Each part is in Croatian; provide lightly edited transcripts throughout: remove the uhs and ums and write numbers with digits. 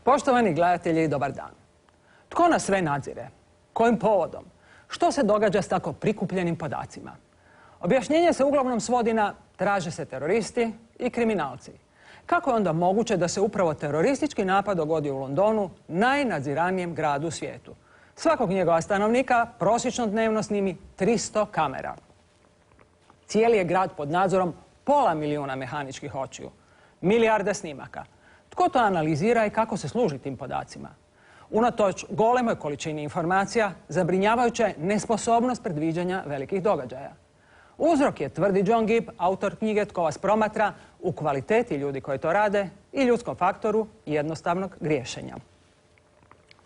Poštovani gledatelji, dobar dan. Tko nas sve nadzire? Kojim povodom? Što se događa s tako prikupljenim podacima? Objašnjenje se uglavnom svodi na traže se teroristi i kriminalci. Kako je onda moguće da se upravo teroristički napad dogodio u Londonu, najnadziranijem gradu u svijetu? Svakog njegova stanovnika prosječno dnevno snimi 300 kamera. Cijeli je grad pod nadzorom pola milijuna mehaničkih očiju, milijarde snimaka. Tko to analizira i kako se služi tim podacima? Unatoč golemoj količini informacija, zabrinjavajuća nesposobnost predviđanja velikih događaja. Uzrok je, tvrdi John Gibb, autor knjige Tko vas promatra, u kvaliteti ljudi koji to rade i ljudskom faktoru jednostavnog griješenja.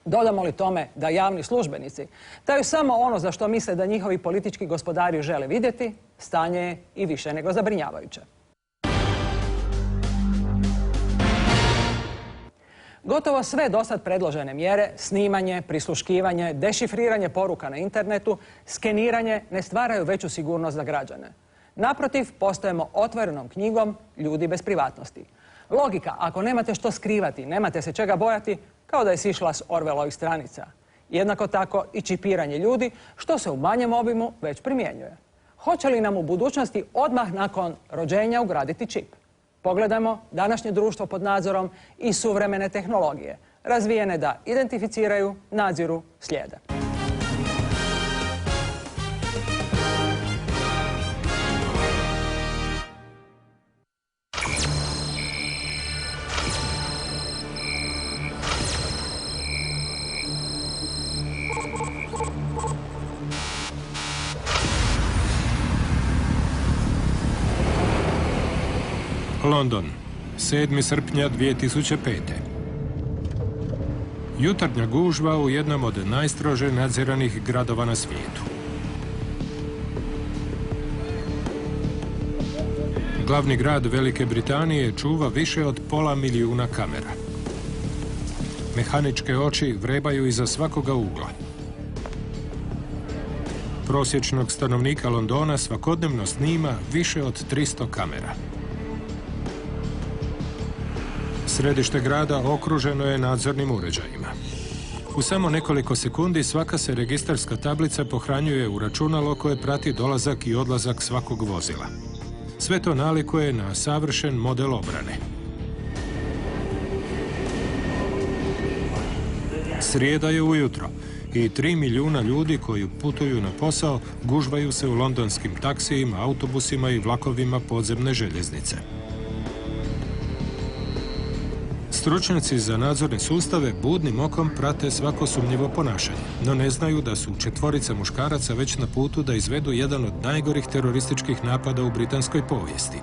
Dodamo li tome da javni službenici daju samo ono za što misle da njihovi politički gospodari žele vidjeti, stanje je i više nego zabrinjavajuće. Gotovo sve dosad predložene mjere, snimanje, prisluškivanje, dešifriranje poruka na internetu, skeniranje ne stvaraju veću sigurnost za građane. Naprotiv, postajemo otvorenom knjigom ljudi bez privatnosti. Logika, ako nemate što skrivati, nemate se čega bojati, kao da je sišla s Orwellovih stranica. Jednako tako i čipiranje ljudi, što se u manjem obimu već primjenjuje. Hoće li nam u budućnosti odmah nakon rođenja ugraditi čip? Pogledajmo današnje društvo pod nadzorom i suvremene tehnologije, razvijene da identificiraju, nadziru, slijede. London, 7. srpnja 2005. Jutarnja gužva u jednom od najstrože nadziranih gradova na svijetu. Glavni grad Velike Britanije čuva više od pola milijuna kamera. Mehaničke oči vrebaju iza svakoga ugla. Prosječnog stanovnika Londona svakodnevno snima više od 300 kamera. Središte grada okruženo je nadzornim uređajima. U samo nekoliko sekundi svaka se registarska tablica pohranjuje u računalo koje prati dolazak i odlazak svakog vozila. Sve to nalikuje na savršen model obrane. Srijeda je ujutro i 3 milijuna ljudi koji putuju na posao gužvaju se u londonskim taksijima, autobusima i vlakovima podzemne željeznice. Stručnjaci za nadzorne sustave budnim okom prate svako sumnjivo ponašanje, no ne znaju da su četvorica muškaraca već na putu da izvedu jedan od najgorih terorističkih napada u britanskoj povijesti.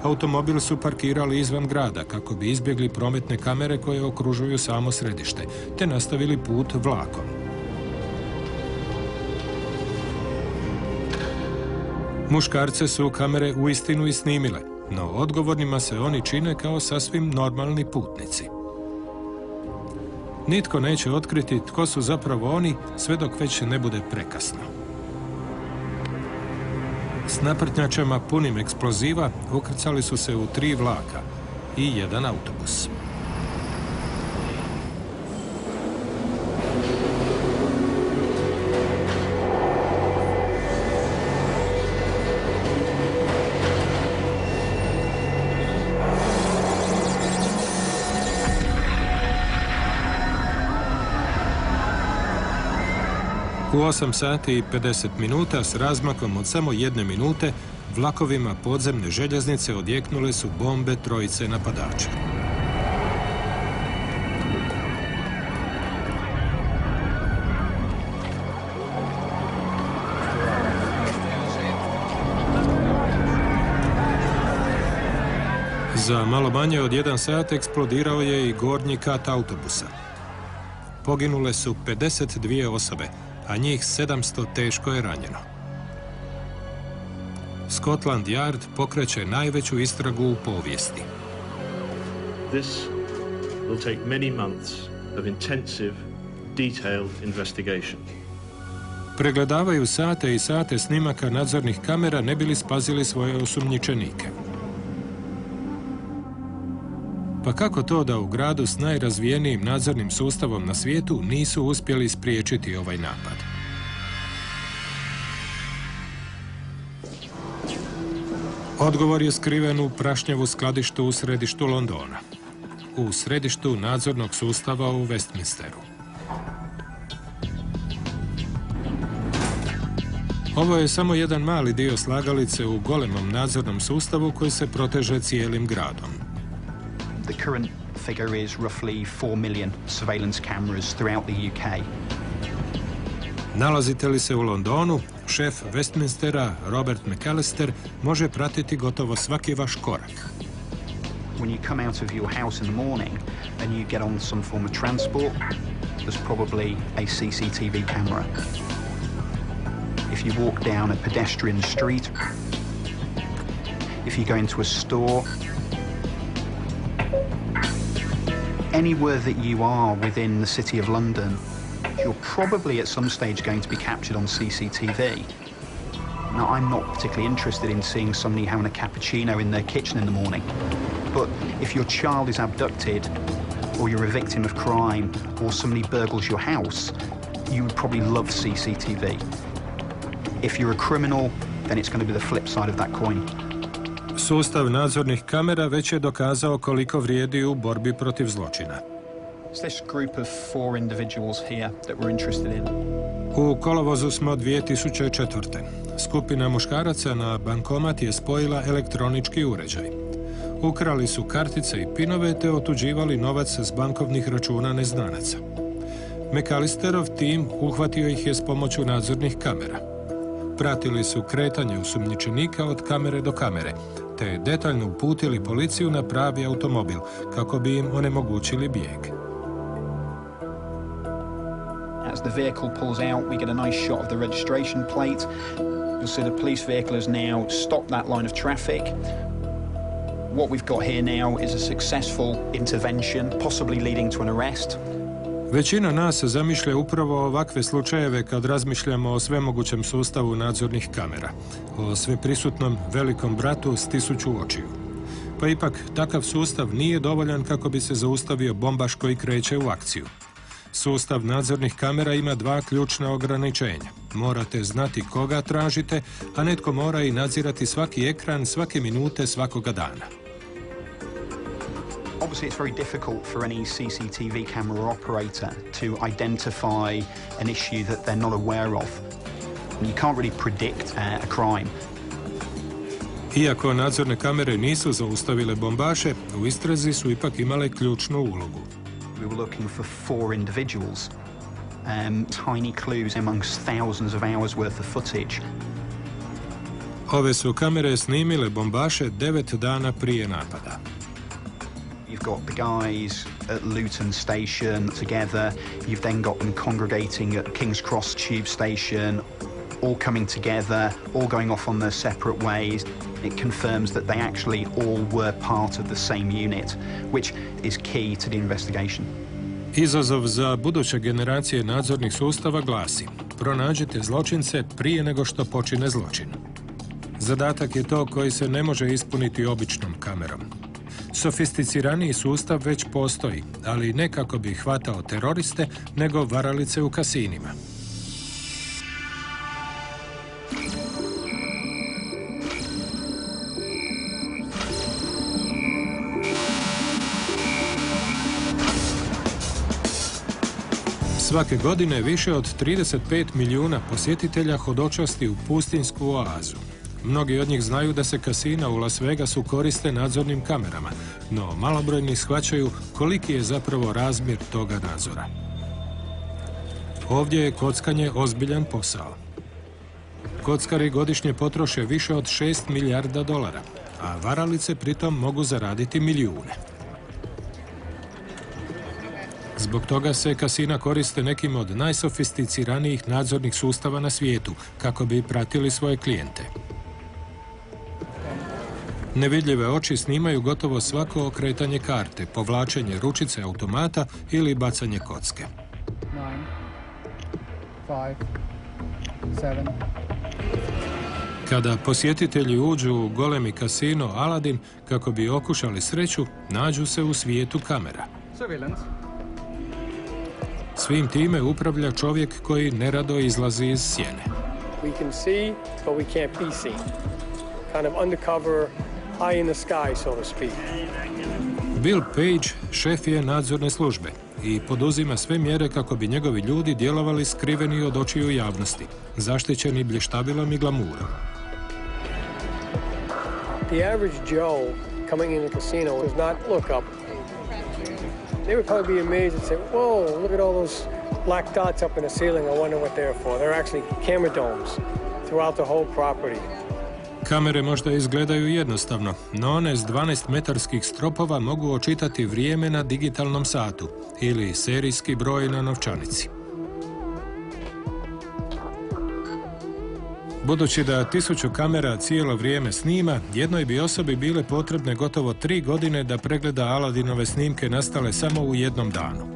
Automobil su parkirali izvan grada kako bi izbjegli prometne kamere koje okružuju samo središte, te nastavili put vlakom. Muškarce su kamere uistinu i snimile, no odgovornima se oni čine kao sasvim normalni putnici. Nitko neće otkriti tko su zapravo oni sve dok već ne bude prekasno. S naprtnjačama punim eksploziva ukrcali su se u 3 vlaka i jedan autobus. U 8 sati i 50 minuta s razmakom od samo 1 minute vlakovima podzemne željeznice odjeknule su bombe trojice napadača. Za malo manje od 1 sat eksplodirao je i gornji kat autobusa. Poginule su 52 osobe, a njih 700 teško je ranjeno. Scotland Yard pokreće najveću istragu u povijesti. This will take many months of intensive, detailed investigation. Pregledavaju sate i sate snimaka nadzornih kamera ne bi li spazili svoje osumnjičenike. Pa kako to da u gradu s najrazvijenijim nadzornim sustavom na svijetu nisu uspjeli spriječiti ovaj napad? Odgovor je skriven u prašnjavu skladištu u središtu Londona, u središtu nadzornog sustava u Westminsteru. Ovo je samo jedan mali dio slagalice u golemom nadzornom sustavu koji se proteže cijelim gradom. The current figure is roughly 4 million surveillance cameras throughout the UK. Nalazite li se u Londonu, šef Westminstera, Robert McAllister, može pratiti gotovo svaki vaš korak. When you come out of your house in the morning and you get on some form of transport, there's probably a CCTV camera. If you walk down a pedestrian street, if you go into a store, anywhere that you are within the City of London, you're probably at some stage going to be captured on CCTV. Now, I'm not particularly interested in seeing somebody having a cappuccino in their kitchen in the morning, but if your child is abducted, or you're a victim of crime, or somebody burgles your house, you would probably love CCTV. If you're a criminal, then it's going to be the flip side of that coin. Sustav nadzornih kamera već je dokazao koliko vrijedi u borbi protiv zločina. This group of 4 individuals here that we're interested in. U kolovozu smo 2004. Skupina muškaraca na bankomat je spojila elektronički uređaj. Ukrali su kartice i pinove te otuđivali novac s bankovnih računa neznanaca. McAllisterov tim uhvatio ih je s pomoću nadzornih kamera. Pratili su kretanje osumnjičenika od kamere do kamere, te detaljno uputili policiju na pravi automobil, kako bi im onemogućili bijeg. As the vehicle pulls out, we get a nice shot of the registration plate. You'll see the police vehicle has now stopped that line of traffic. What we've got here now is a successful intervention, possibly leading to an arrest. Većina nas zamišlja upravo ovakve slučajeve kad razmišljamo o svemogućem sustavu nadzornih kamera, o sveprisutnom velikom bratu s 1000 očiju. Pa ipak, takav sustav nije dovoljan kako bi se zaustavio bombaš koji kreće u akciju. Sustav nadzornih kamera ima 2 ključna ograničenja. Morate znati koga tražite, a netko mora i nadzirati svaki ekran, svake minute, svakoga dana. Obviously, it's very difficult for any CCTV camera operator to identify an issue that they're not aware of. You can't really predict a crime. Iako nadzorne kamere nisu zaustavile bombaše, u istrazi su ipak imale ključnu ulogu. We were looking for 4 individuals, tiny clues amongst thousands of hours worth of footage. Ove su kamere snimile bombaše 9 dana prije napada. You've got the guys at Luton Station together. You've then got them congregating at King's Cross Tube Station, all coming together, all going off on their separate ways. It confirms that they actually all were part of the same unit, which is key to the investigation. Izazov za buduće generacije nadzornih sustava glasi: pronađite zločince prije nego što počine zločin. Zadatak je to koji se ne može ispuniti običnom kamerom. Sofisticiraniji sustav već postoji, ali ne kako bi hvatao teroriste, nego varalice u kasinima. Svake godine više od 35 milijuna posjetitelja hodočasti u pustinjsku oazu. Mnogi od njih znaju da se kasina u Las Vegasu koriste nadzornim kamerama, no malobrojni shvaćaju koliki je zapravo razmjer toga nadzora. Ovdje je kockanje ozbiljan posao. Kockari godišnje potroše više od $6 milijarda, a varalice pritom mogu zaraditi milijune. Zbog toga se kasina koriste nekim od najsofisticiranijih nadzornih sustava na svijetu, kako bi pratili svoje klijente. Nevidljive oči snimaju gotovo svako okretanje karte, povlačenje ručice automata ili bacanje kocke. 9, 5, 7. Kada posjetitelji uđu u golemi kasino Aladdin kako bi okušali sreću, nađu se u svijetu kamera. Svim time upravlja čovjek koji nerado izlazi iz sjene. We can see, but we can't be seen. Kind of undercover, high in the sky, so to speak. Bill Page šef je nadzorne službe i poduzima sve mjere kako bi njegovi ljudi djelovali skriveni od očiju javnosti, zaštićeni blještavilom i glamurom. The average Joe coming in the casino does not look up. They would probably be amazed and say, whoa, look at all those black dots up in the ceiling. I wonder what they're for. They're actually camera domes throughout the whole property. Kamere možda izgledaju jednostavno, no one s 12-metarskih stropova mogu očitati vrijeme na digitalnom satu ili serijski broj na novčanici. Budući da 1000 kamera cijelo vrijeme snima, jednoj bi osobi bile potrebne gotovo 3 godine da pregleda Aladdinove snimke nastale samo u jednom danu.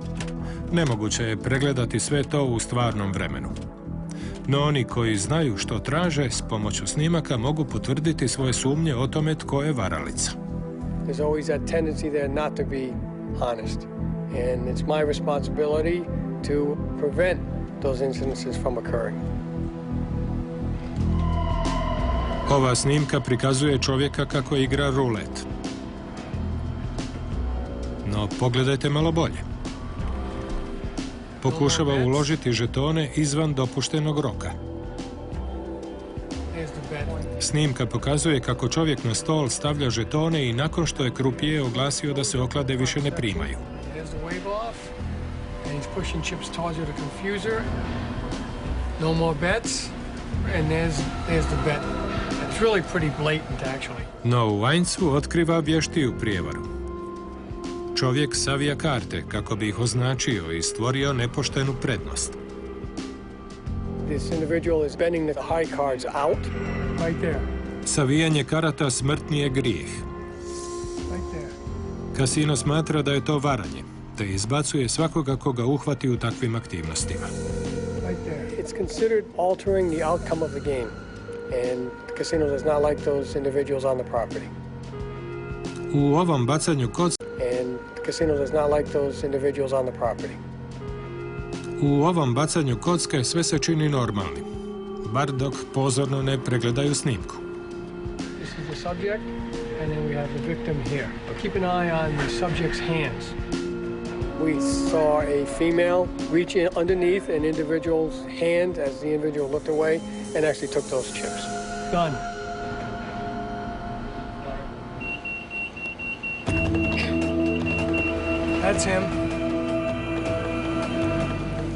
Nemoguće je pregledati sve to u stvarnom vremenu. No oni koji znaju što traže, s pomoću snimaka mogu potvrditi svoje sumnje o tome tko je varalica. There's always that tendency there not to be honest. And it's my responsibility to prevent those incidences from occurring. Ova snimka prikazuje čovjeka kako igra rulet. No pogledajte malo bolje. Pokušava uložiti žetone izvan dopuštenog roka. Snimka pokazuje kako čovjek na stol stavlja žetone i nakon što je krupije oglasio da se oklade više ne primaju. No u Ainzu otkriva vještiju prijevaru. Čovjek savija karte kako bi ih označio i stvorio nepoštenu prednost. Savijanje karata smrtni je grijeh. Kasino smatra da je to varanje, te izbacuje svakoga koga uhvati u takvim aktivnostima. It's considered altering the outcome of the game, and the casino does not like those individuals on the property. U ovom bacanju kocke Casino does not like those individuals on the property. U ovom bacanju kocke sve se čini normalnim, bar dok pozorno ne pregledaju snimku. This is the subject, and then we have the victim here. Keep an eye on the subject's hands. We saw a female reach in underneath an individual's hand as the individual looked away and actually took those chips. Done. That's him.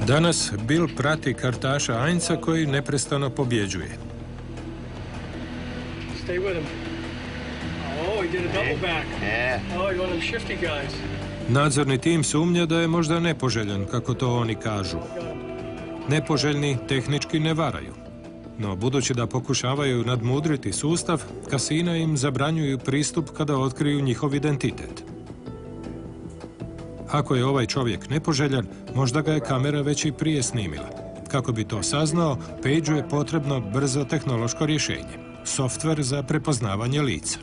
Danas Bill prati kartaša Ainza koji neprestano pobjeđuje. Stay with him. Oh, he did a double back. Oh, he's one of them shifty guys. Nadzorni tim sumnja da je možda nepoželjan, kako to oni kažu. Nepoželjni tehnički ne varaju. No, budući da pokušavaju nadmudriti sustav, kasina im zabranjuju pristup kada otkriju njihov identitet. Ako je ovaj čovjek nepoželjan, možda ga je kamera već i prije snimila. Kako bi to saznao, Pageu je potrebno brzo tehnološko rješenje. Softver za prepoznavanje lica.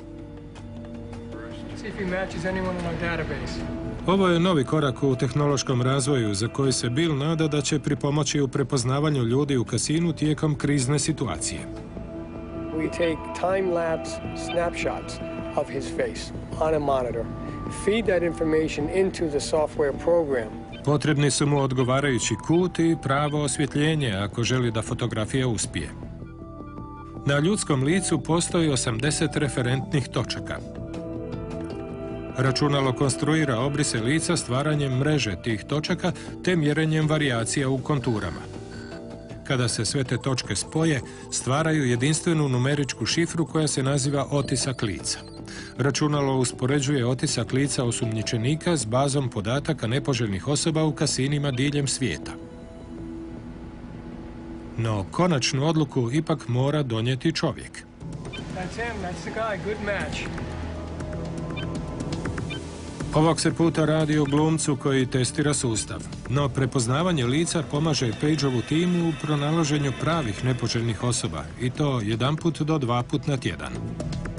Ovo je novi korak u tehnološkom razvoju za koji se Bill nada da će pripomoći u prepoznavanju ljudi u kasinu tijekom krizne situacije. We take time-lapse snapshots of his face on a monitor. Feed that information into the software program. Potrebni su mu odgovarajući kut i pravo osvjetljenje ako želi da fotografija uspije. Na ljudskom licu postoji 80 referentnih točaka. Računalo konstruira obrise lica stvaranjem mreže tih točaka te mjerenjem varijacija u konturama. Kada se sve te točke spoje, stvaraju jedinstvenu numeričku šifru koja se naziva otisak lica. Računalo uspoređuje otisak lica osumnjičenika s bazom podataka nepoželjnih osoba u kasinima diljem svijeta. No, konačnu odluku ipak mora donijeti čovjek. Ovog se puta radi o glumcu koji testira sustav, no prepoznavanje lica pomaže Pageovu timu u pronalaženju pravih nepoželjnih osoba, i to 1 do 2 puta na tjedan.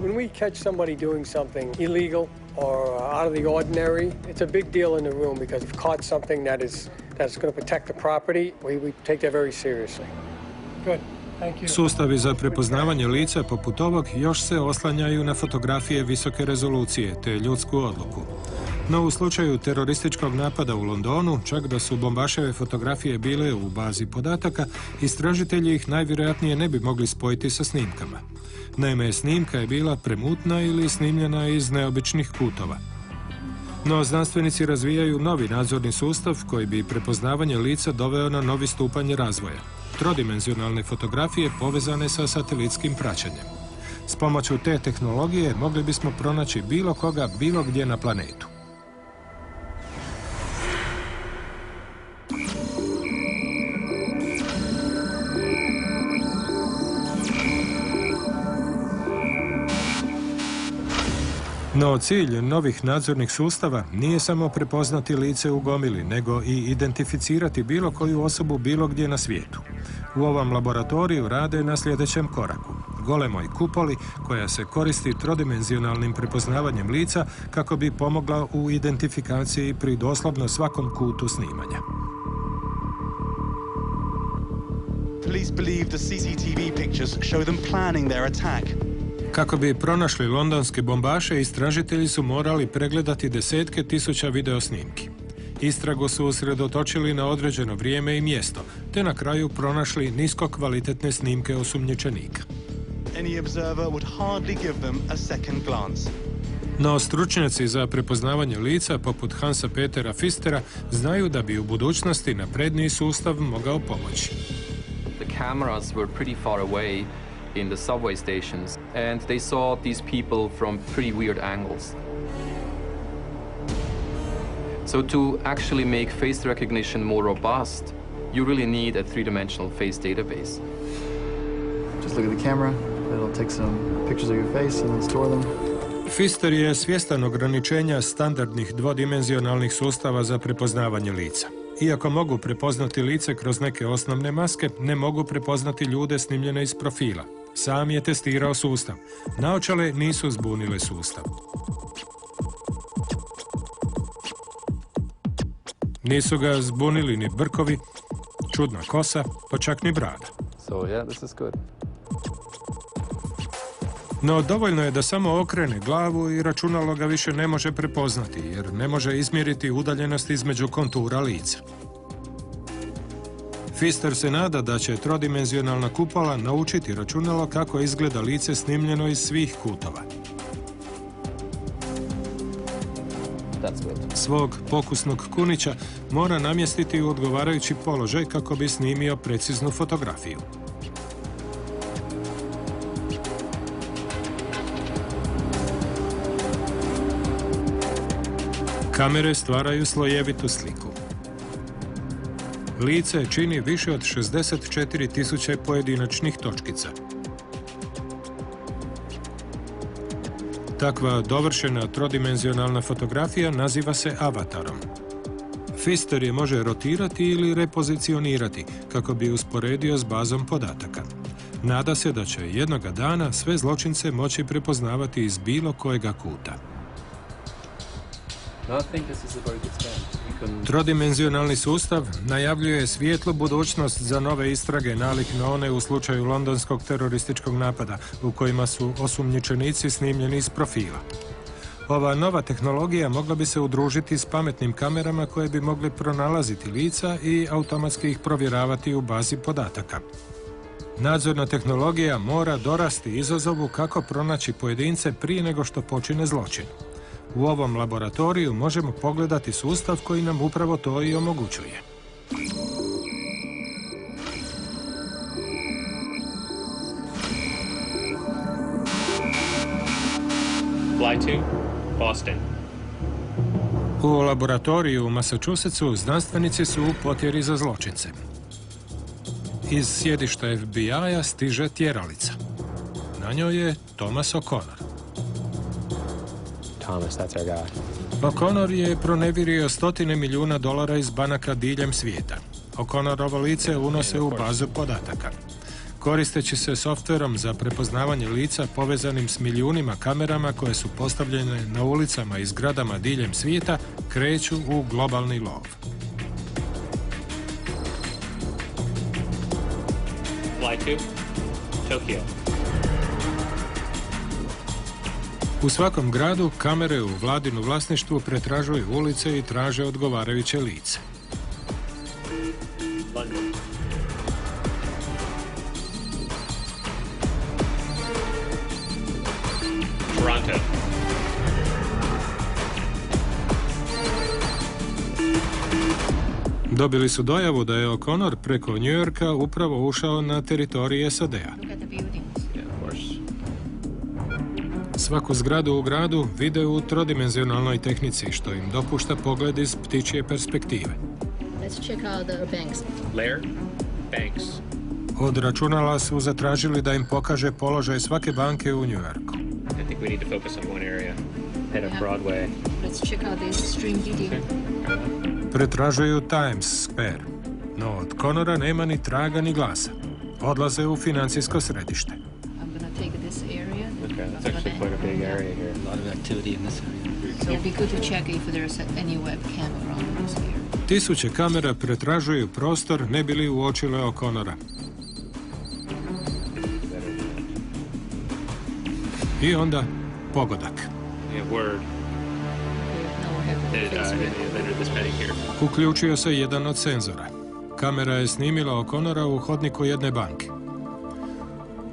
When we catch somebody doing something illegal or out of the ordinary, it's a big deal in the room because we've caught something that's going to protect the property. We take that very seriously. Good. Thank you. Sustavi za prepoznavanje lica poput ovog još se oslanjaju na fotografije visoke rezolucije te ljudsku odluku. No u slučaju terorističkog napada u Londonu, čak da su bombaševe fotografije bile u bazi podataka, istražitelji ih najvjerojatnije ne bi mogli spojiti sa snimkama. Naime, snimka je bila premutna ili snimljena iz neobičnih kutova. No, znanstvenici razvijaju novi nadzorni sustav koji bi prepoznavanje lica doveo na novi stupanj razvoja. Trodimenzionalne fotografije povezane sa satelitskim praćenjem. S pomoću te tehnologije mogli bismo pronaći bilo koga, bilo gdje na planetu. No cilj novih nadzornih sustava nije samo prepoznati lice u gomili, nego i identificirati bilo koju osobu bilo gdje na svijetu. U ovom laboratoriju rade na sljedećem koraku, golemoj kupoli koja se koristi trodimenzionalnim prepoznavanjem lica kako bi pomogla u identifikaciji pri doslovno svakom kutu snimanja. Police believe the CCTV pictures show them planning their attack. Kako bi pronašli londonske bombaše, istražitelji su morali pregledati desetke tisuća videosnimki. Istragu su usredotočili na određeno vrijeme i mjesto, te na kraju pronašli niskokvalitetne snimke osumnjičenika. Any observer would hardly give them a second glance. No stručnjaci za prepoznavanje lica, poput Hansa Petera Pfistera, znaju da bi u budućnosti napredniji sustav mogao pomoći. The cameras were pretty far away in the subway stations, and they saw these people from pretty weird angles. So to actually make face recognition more robust, you really need a three-dimensional face database. Just look at the camera, it'll take some pictures of your face and then store them. Pfister je svjestan ograničenja standardnih dvodimenzionalnih sustava za prepoznavanje lica. Iako mogu prepoznati lice kroz neke osnovne maske, ne mogu prepoznati ljude snimljene iz profila. Sam je testirao sustav. Naočale nisu zbunile sustav. Nisu ga zbunili ni brkovi, čudna kosa, pa čak ni brada. So yeah, this is good. No dovoljno je da samo okrene glavu i računalo ga više ne može prepoznati, jer ne može izmjeriti udaljenost između kontura lica. Pfister se nada da će trodimenzionalna kupola naučiti računalo kako izgleda lice snimljeno iz svih kutova. Svog pokusnog kunića mora namjestiti u odgovarajući položaj kako bi snimio preciznu fotografiju. Kamere stvaraju slojevitu sliku. Lice čini više od 64.000 pojedinačnih točkica. Takva dovršena trodimenzionalna fotografija naziva se avatarom. Pfister je može rotirati ili repozicionirati kako bi usporedio s bazom podataka. Nada se da će jednoga dana sve zločince moći prepoznavati iz bilo kojega kuta. Trodimenzionalni sustav najavljuje svijetlu budućnost za nove istrage nalik na one u slučaju londonskog terorističkog napada u kojima su osumnjičenici snimljeni iz profila. Ova nova tehnologija mogla bi se udružiti s pametnim kamerama koje bi mogli pronalaziti lica i automatski ih provjeravati u bazi podataka. Nadzorna tehnologija mora dorasti izazovu kako pronaći pojedince prije nego što počine zločin. U ovom laboratoriju možemo pogledati sustav koji nam upravo to i omogućuje. Fly to Boston. U laboratoriju u Massachusettsu znanstvenici su u potjeri za zločince. Iz sjedišta FBI-a stiže tjeralica. Na njoj je Thomas O'Connor. Thomas, that's our guy. O'Connor je pronevirio $100 milijuna iz banaka diljem svijeta. O'Connorovo lice unose u bazu podataka. Koristeći se softverom za prepoznavanje lica povezanim s milijunima kamerama koje su postavljene na ulicama i zgradama diljem svijeta, kreću u globalni lov. Fly to Tokyo. U svakom gradu kamere u vladinu vlasništvu pretražuju ulice i traže odgovarajuće lice. London. Toronto. Dobili su dojavu da je O'Connor preko New Yorka upravo ušao na teritorij SAD-a. Svaku zgradu u gradu vide u trodimenzionalnoj tehnici, što im dopušta pogled iz ptičje perspektive. Lair. Banks. Od računala su zatražili da im pokaže položaj svake banke u New Yorku. I think we need to focus on one area. Head of Broadway. Let's check out this stream video. Pretražuju Times Square, no od Connora nema ni traga ni glasa. Odlaze u financijsko središte. I'm gonna take this area. Okay, that's actually quite a big area here. A lot of activity in this area. So it'd be good to check if there's any webcam around this area. Tisuće kamera pretražuju prostor ne bili uočile O'Connora. I onda pogodak. Yeah, word. Uključio se jedan od senzora. Kamera je snimila O'Connora u hodniku jedne banke.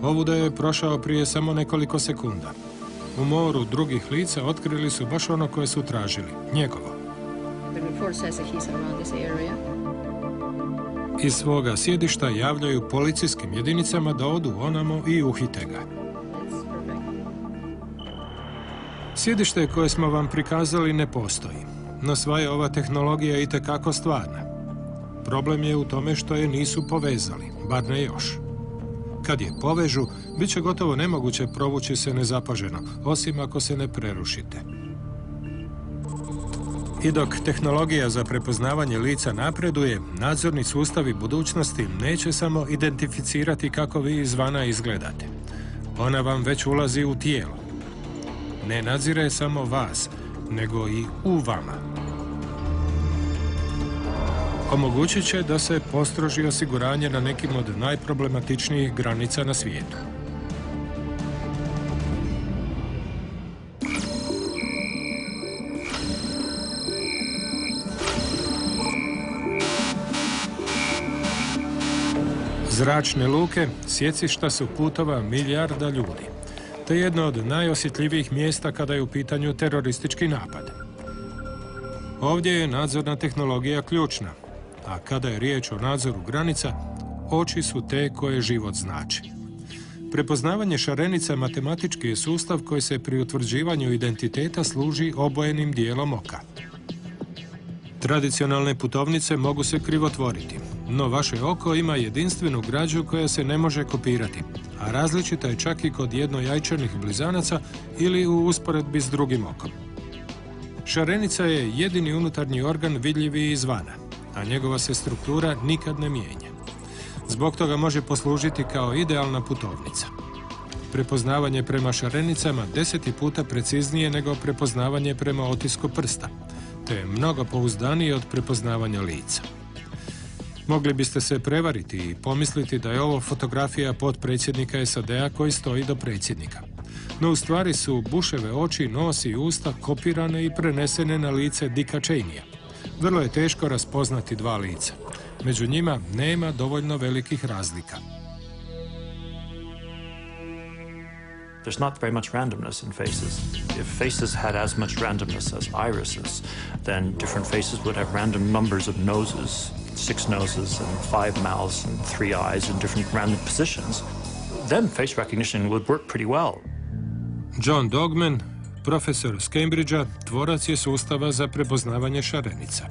Ovuda je prošao prije samo nekoliko sekunda. U moru drugih lica otkrili su baš ono koje su tražili, njegovo. Iz svoga sjedišta javljaju policijskim jedinicama da odu onamo i uhite ga. Sjedište koje smo vam prikazali ne postoji, no sva je ova tehnologija itekako stvarna. Problem je u tome što je nisu povezali, bar ne još. Kad je povežu, bit će gotovo nemoguće provući se nezapaženo, osim ako se ne prerušite. I dok tehnologija za prepoznavanje lica napreduje, nadzorni sustavi budućnosti neće samo identificirati kako vi izvana izgledate. Ona vam već ulazi u tijelo. Ne nadzire samo vas, nego i u vama. Omogućit će da se postroži osiguranje na nekim od najproblematičnijih granica na svijetu. Zračne luke sjecišta su putova milijarda ljudi, te jedno od najosjetljivijih mjesta kada je u pitanju teroristički napad. Ovdje je nadzorna tehnologija ključna, a kada je riječ o nadzoru granica, oči su te koje život znači. Prepoznavanje šarenica matematički je sustav koji se pri utvrđivanju identiteta služi obojenim dijelom oka. Tradicionalne putovnice mogu se krivotvoriti, no vaše oko ima jedinstvenu građu koja se ne može kopirati, a različita je čak i kod jednojajčanih blizanaca ili u usporedbi s drugim okom. Šarenica je jedini unutarnji organ vidljivi izvana, a njegova se struktura nikad ne mijenja. Zbog toga može poslužiti kao idealna putovnica. Prepoznavanje prema šarenicama 10 puta preciznije nego prepoznavanje prema otisku prsta, te je mnogo pouzdanije od prepoznavanja lica. Mogli biste se prevariti i pomisliti da je ovo fotografija potpredsjednika SAD-a koji stoji do predsjednika. No u stvari su Bushove oči, nos i usta kopirane i prenesene na lice Dicka Cheneya. Vrlo je teško raspoznati dva lica. Među njima nema dovoljno velikih razlika. There's not very much randomness in faces. If faces had as much randomness as irises, then different faces would have random numbers of noses, 6 noses and 5 mouths and 3 eyes in different random positions. Then face recognition would work pretty well. John Dogman, profesor s Cambridgea, tvorac je sustava za prepoznavanje šarenica.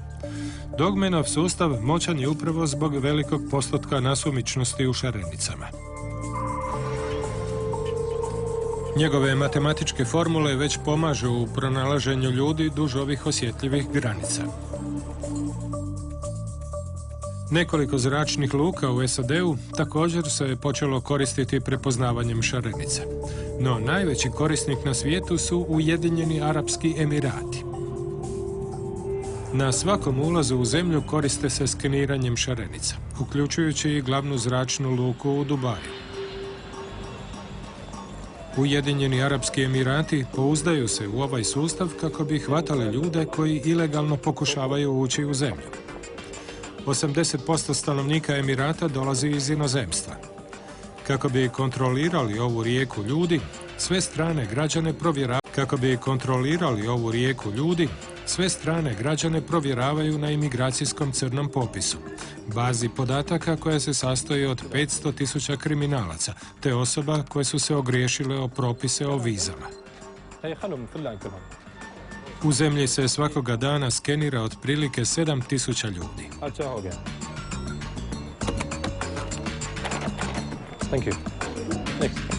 Dogmanov sustav moćan je upravo zbog velikog postotka nasumičnosti u šarenicama. Njegove matematičke formule već pomažu u pronalaženju ljudi duž ovih osjetljivih granica. Nekoliko zračnih luka u SAD-u također se je počelo koristiti prepoznavanjem šarenice. No najveći korisnik na svijetu su Ujedinjeni Arapski Emirati. Na svakom ulazu u zemlju koriste se skeniranjem šarenica, uključujući i glavnu zračnu luku u Dubaju. Ujedinjeni Arapski Emirati pouzdaju se u ovaj sustav kako bi hvatali ljude koji ilegalno pokušavaju ući u zemlju. 80% stanovnika Emirata dolazi iz inozemstva. Kako bi kontrolirali ovu rijeku ljudi, sve strane građane provjeravaju na imigracijskom crnom popisu, bazi podataka koja se sastoji od 500.000 kriminalaca, te osoba koje su se ogriješile o propise o vizama. U zemlji se svakoga dana skenira otprilike 7.000 ljudi. Thank you. Next.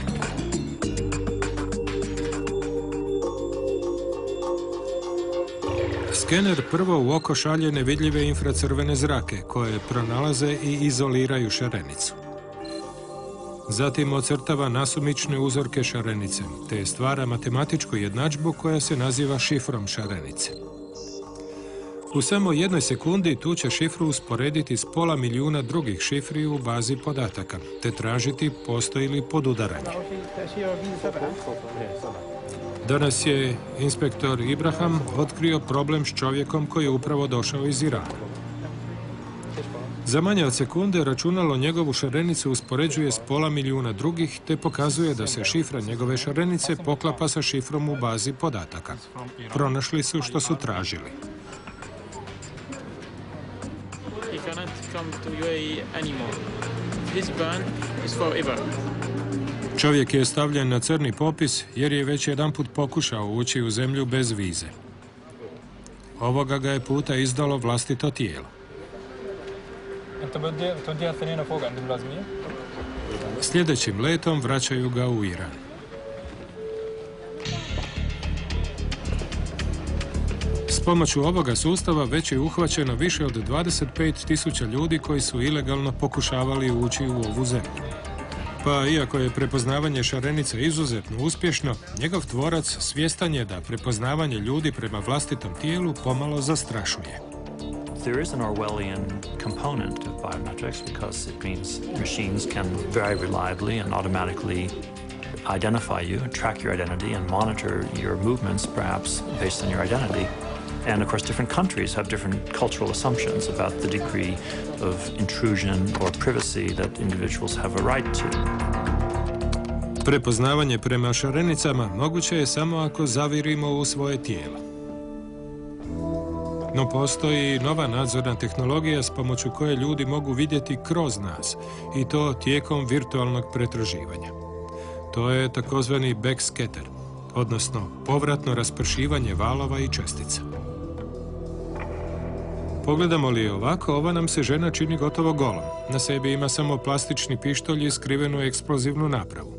Skener prvo u oko šalje nevidljive infracrvene zrake koje pronalaze i izoliraju šarenicu. Zatim ocrtava nasumične uzorke šarenice, te stvara matematičku jednadžbu koja se naziva šifrom šarenice. U samo jednoj sekundi tu će šifru usporediti s 500.000 drugih šifri u bazi podataka, te tražiti postoji li podudaranje. Danas je inspektor Ibrahim otkrio problem s čovjekom koji je upravo došao iz Iraka. Za manje od sekunde računalo njegovu šarenicu uspoređuje s 500.000 drugih, te pokazuje da se šifra njegove šarenice poklapa sa šifrom u bazi podataka. Pronašli su što su tražili. Čovjek je stavljen na crni popis jer je već jedanput pokušao ući u zemlju bez vize. Ovoga ga je puta izdalo vlastito tijelo. Sljedećim letom vraćaju ga u Iran. S pomoću ovoga sustava već je uhvaćeno više od 25.000 ljudi koji su ilegalno pokušavali ući u ovu zemlju. Pa iako je prepoznavanje šarenice izuzetno uspješno, njegov tvorac svjestan je da prepoznavanje ljudi prema vlastitom tijelu pomalo zastrašuje. There is an Orwellian component of biometrics because it means machines can very reliably and automatically identify you and track your identity and monitor your movements perhaps based on your identity. And of course different countries have different cultural assumptions about the degree of intrusion or privacy that individuals have a right to. Prepoznavanje prema šarenicama moguće je samo ako zavirimo u svoje tijelo. No postoji nova nadzorna tehnologija s pomoću koje ljudi mogu vidjeti kroz nas, i to tijekom virtualnog pretraživanja. To je takozvani backscatter, odnosno povratno raspršivanje valova i čestica. Pogledamo li je ovako, ova nam se žena čini gotovo golom. Na sebi ima samo plastični pištolj i skrivenu eksplozivnu napravu.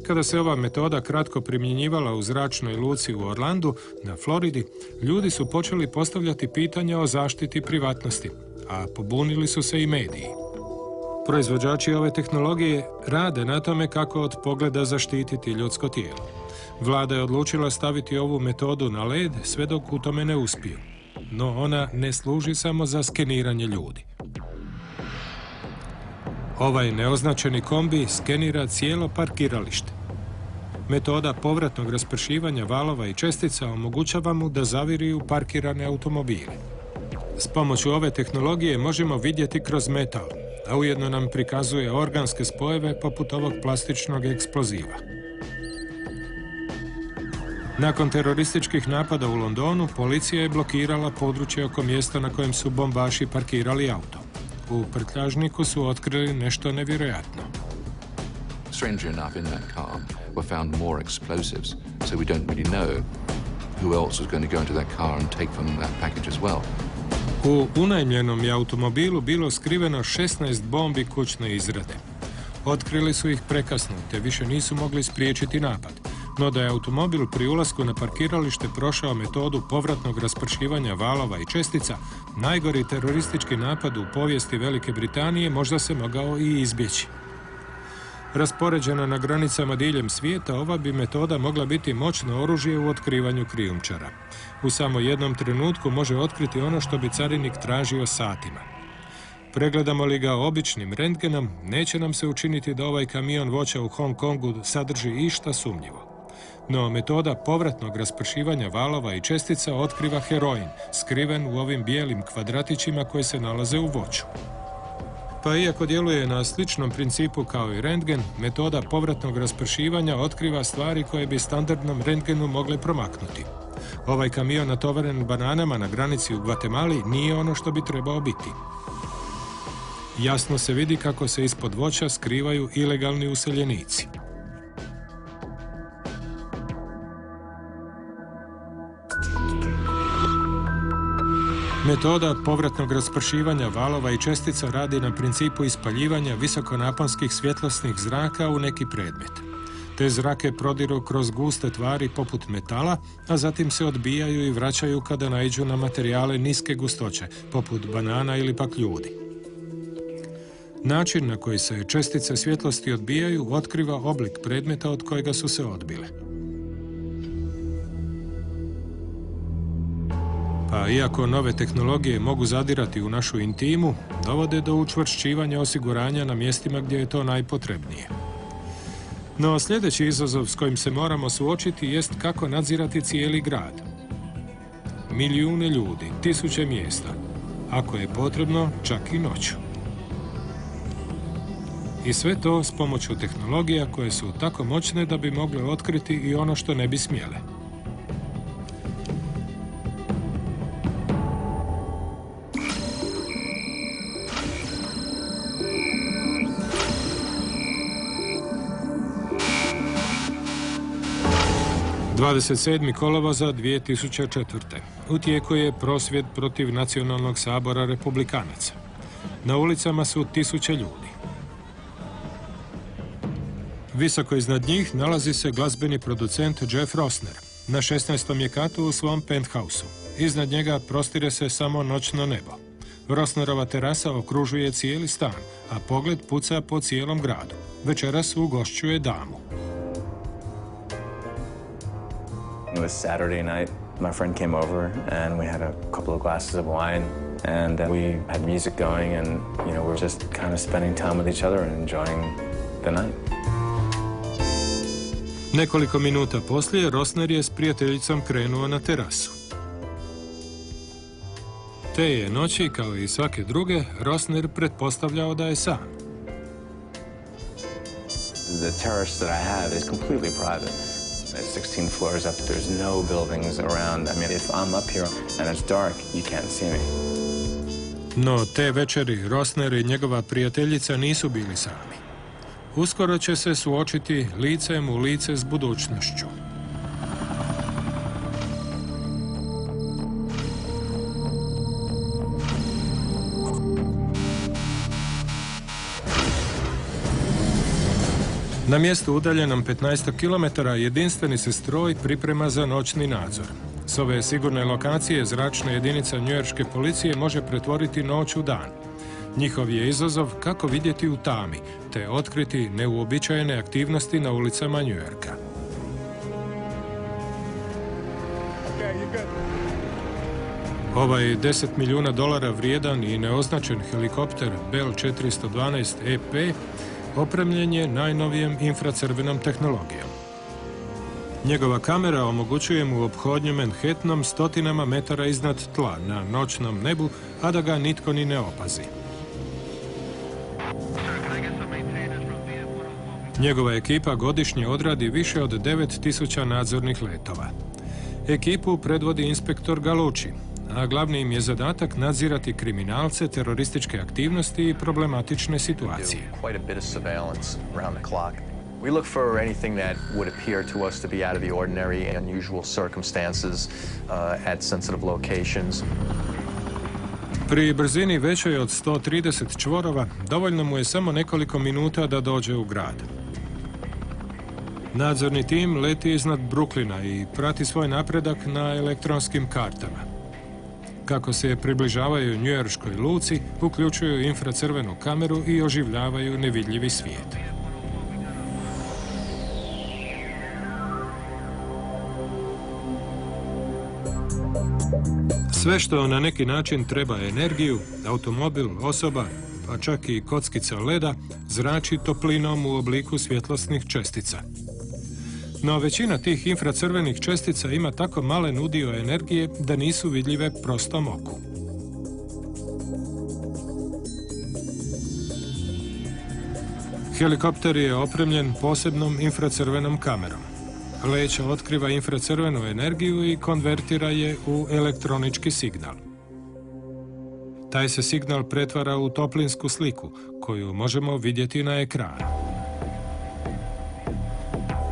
Kada se ova metoda kratko primjenjivala u zračnoj luci u Orlandu, na Floridi, ljudi su počeli postavljati pitanja o zaštiti privatnosti, a pobunili su se i mediji. Proizvođači ove tehnologije rade na tome kako od pogleda zaštititi ljudsko tijelo. Vlada je odlučila staviti ovu metodu na led sve dok u tome ne uspiju. No ona ne služi samo za skeniranje ljudi. Ovaj neoznačeni kombi skenira cijelo parkiralište. Metoda povratnog raspršivanja valova i čestica omogućava mu da zaviri u parkirane automobile. S pomoću ove tehnologije možemo vidjeti kroz metal, a ujedno nam prikazuje organske spojeve poput ovog plastičnog eksploziva. Nakon terorističkih napada u Londonu, policija je blokirala područje oko mjesta na kojem su bombaši parkirali auto. U prtljažniku su otkrili nešto nevjerojatno. Strangely enough, in that car were found more explosives, so we don't really know who else was going to go into that car and take from that package as well. U unajmljenom je automobilu bilo skriveno 16 bombi kućne izrade. Otkrili su ih prekasno, te više nisu mogli spriječiti napad. no da je automobil pri ulasku na parkiralište prošao metodu povratnog raspršivanja valova i čestica, najgori teroristički napad u povijesti Velike Britanije možda se mogao i izbjeći. Raspoređena na granicama diljem svijeta, ova bi metoda mogla biti moćno oružje u otkrivanju krijumčara. U samo jednom trenutku može otkriti ono što bi carinik tražio satima. Pregledamo li ga običnim rentgenom, neće nam se učiniti da ovaj kamion voća u Hong Kongu sadrži išta sumnjivo. No metoda povratnog raspršivanja valova i čestica otkriva heroin, skriven u ovim bijelim kvadratićima koji se nalaze u voću. Pa iako djeluje na sličnom principu kao i rentgen, metoda povratnog raspršivanja otkriva stvari koje bi standardnom rentgenu mogle promaknuti. Ovaj kamion natovaren bananama na granici u Gvatemali nije ono što bi trebao biti. Jasno se vidi kako se ispod voća skrivaju ilegalni useljenici. Metoda povratnog raspršivanja valova i čestica radi na principu ispaljivanja visokonaponskih svjetlosnih zraka u neki predmet. Te zrake prodiru kroz guste tvari poput metala, a zatim se odbijaju i vraćaju kada naiđu na materijale niske gustoće, poput banana ili pak ljudi. Način na koji se čestice svjetlosti odbijaju otkriva oblik predmeta od kojega su se odbile. Pa iako nove tehnologije mogu zadirati u našu intimu, dovode do učvršćivanja osiguranja na mjestima gdje je to najpotrebnije. No sljedeći izazov s kojim se moramo suočiti jest kako nadzirati cijeli grad. Milijune ljudi, tisuće mjesta, ako je potrebno, čak i noću. I sve to s pomoću tehnologija koje su tako moćne da bi mogle otkriti i ono što ne bi smjele. ...27. kolovoza 2004. U tijeku je prosvjed protiv Nacionalnog sabora republikanaca. Na ulicama su tisuće ljudi. Visoko iznad njih nalazi se glazbeni producent Jeff Rosner, na 16. je katu u svom penthausu. Iznad njega prostire se samo noćno nebo. Rosnerova terasa okružuje cijeli stan, a pogled puca po cijelom gradu. Večeras ugošćuje damu. It was Saturday night. My friend came over and we had a couple of glasses of wine and we had music going and, we were just kind of spending time with each other and enjoying the night. Nekoliko minuta poslije Rosner je s prijateljicom krenuo na terasu. Te je noći, kao i svake druge, Rosner pretpostavljao da je sam. The terrace that I have is completely private. It's 16 floors up. There's no buildings around. I mean, if I'm up here and it's dark, you can't see me. No, te večeri Rosner i njegova prijateljica nisu bili sami. Uskoro će se suočiti licem u lice s budućnošću. Na mjestu udaljenom 15 km jedinstveni se stroj priprema za noćni nadzor. S ove sigurne lokacije zračna jedinica njujorške policije može pretvoriti noć u dan. Njihov je izazov kako vidjeti u tami, te otkriti neuobičajene aktivnosti na ulicama Njujorka. Ovaj $10 milijuna vrijedan i neoznačen helikopter Bell 412 EP opremljen je najnovijem infracrvenom tehnologijom. Njegova kamera omogućuje mu ophodnju Manhattanom stotinama metara iznad tla na noćnom nebu, a da ga nitko ni ne opazi. Njegova ekipa godišnje odradi više od 9000 nadzornih letova. Ekipu predvodi inspektor Galucci, a glavni im je zadatak nadzirati kriminalce, terorističke aktivnosti i problematične situacije. We look for anything that would appear to us to be out of the ordinary, unusual circumstances at sensitive locations. Pri brzini većoj od 130 čvorova dovoljno mu je samo nekoliko minuta da dođe u grad. Nadzorni tim leti iznad Brooklyna i prati svoj napredak na elektronskim kartama. Kako se približavaju njujorškoj luci, uključuju infracrvenu kameru i oživljavaju nevidljivi svijet. Sve što na neki način treba energiju, automobil, osoba, pa čak i kockica leda, zrači toplinom u obliku svjetlosnih čestica. No većina tih infracrvenih čestica ima tako malen udio energije da nisu vidljive prostom oku. Helikopter je opremljen posebnom infracrvenom kamerom. Leća otkriva infracrvenu energiju i konvertira je u elektronički signal. Taj se signal pretvara u toplinsku sliku, koju možemo vidjeti na ekranu.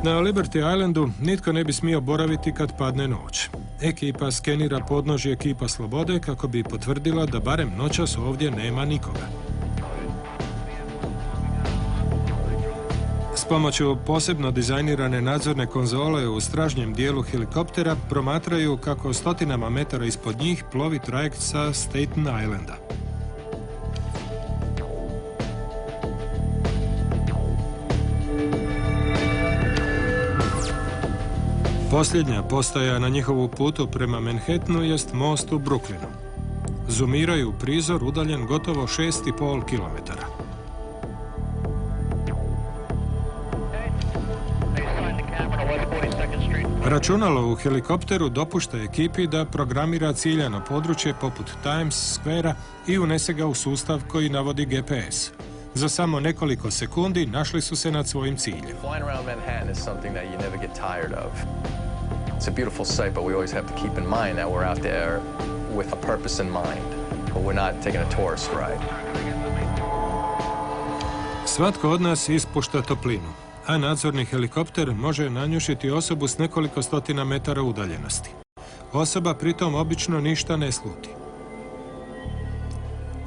Na Liberty Islandu nitko ne bi smio boraviti kad padne noć. Ekipa skenira podnožje kipa slobode kako bi potvrdila da barem noćas ovdje nema nikoga. S pomoću posebno dizajnirane nadzorne konzole u stražnjem dijelu helikoptera promatraju kako stotinama metara ispod njih plovi trajekt sa Staten Islanda. Posljednja postaja na njihovu putu prema Manhattanu jest most u Brooklynu. Zoomiraju prizor udaljen gotovo 6,5 kilometara. Računalo u helikopteru dopušta ekipi da programira ciljano područje poput Times Squarea i unese ga u sustav koji navodi GPS. Za samo nekoliko sekundi našli su se nad svojim ciljem. Flying around Manhattan is something that you never get tired of. It's a beautiful sight, but we always have to keep in mind that we're out there with a purpose in mind, but we're not taking a tourist ride. Svatko od nas ispušta toplinu, a nadzorni helikopter može nanjušiti osobu s nekoliko stotina metara udaljenosti. Osoba pritom obično ništa ne sluti.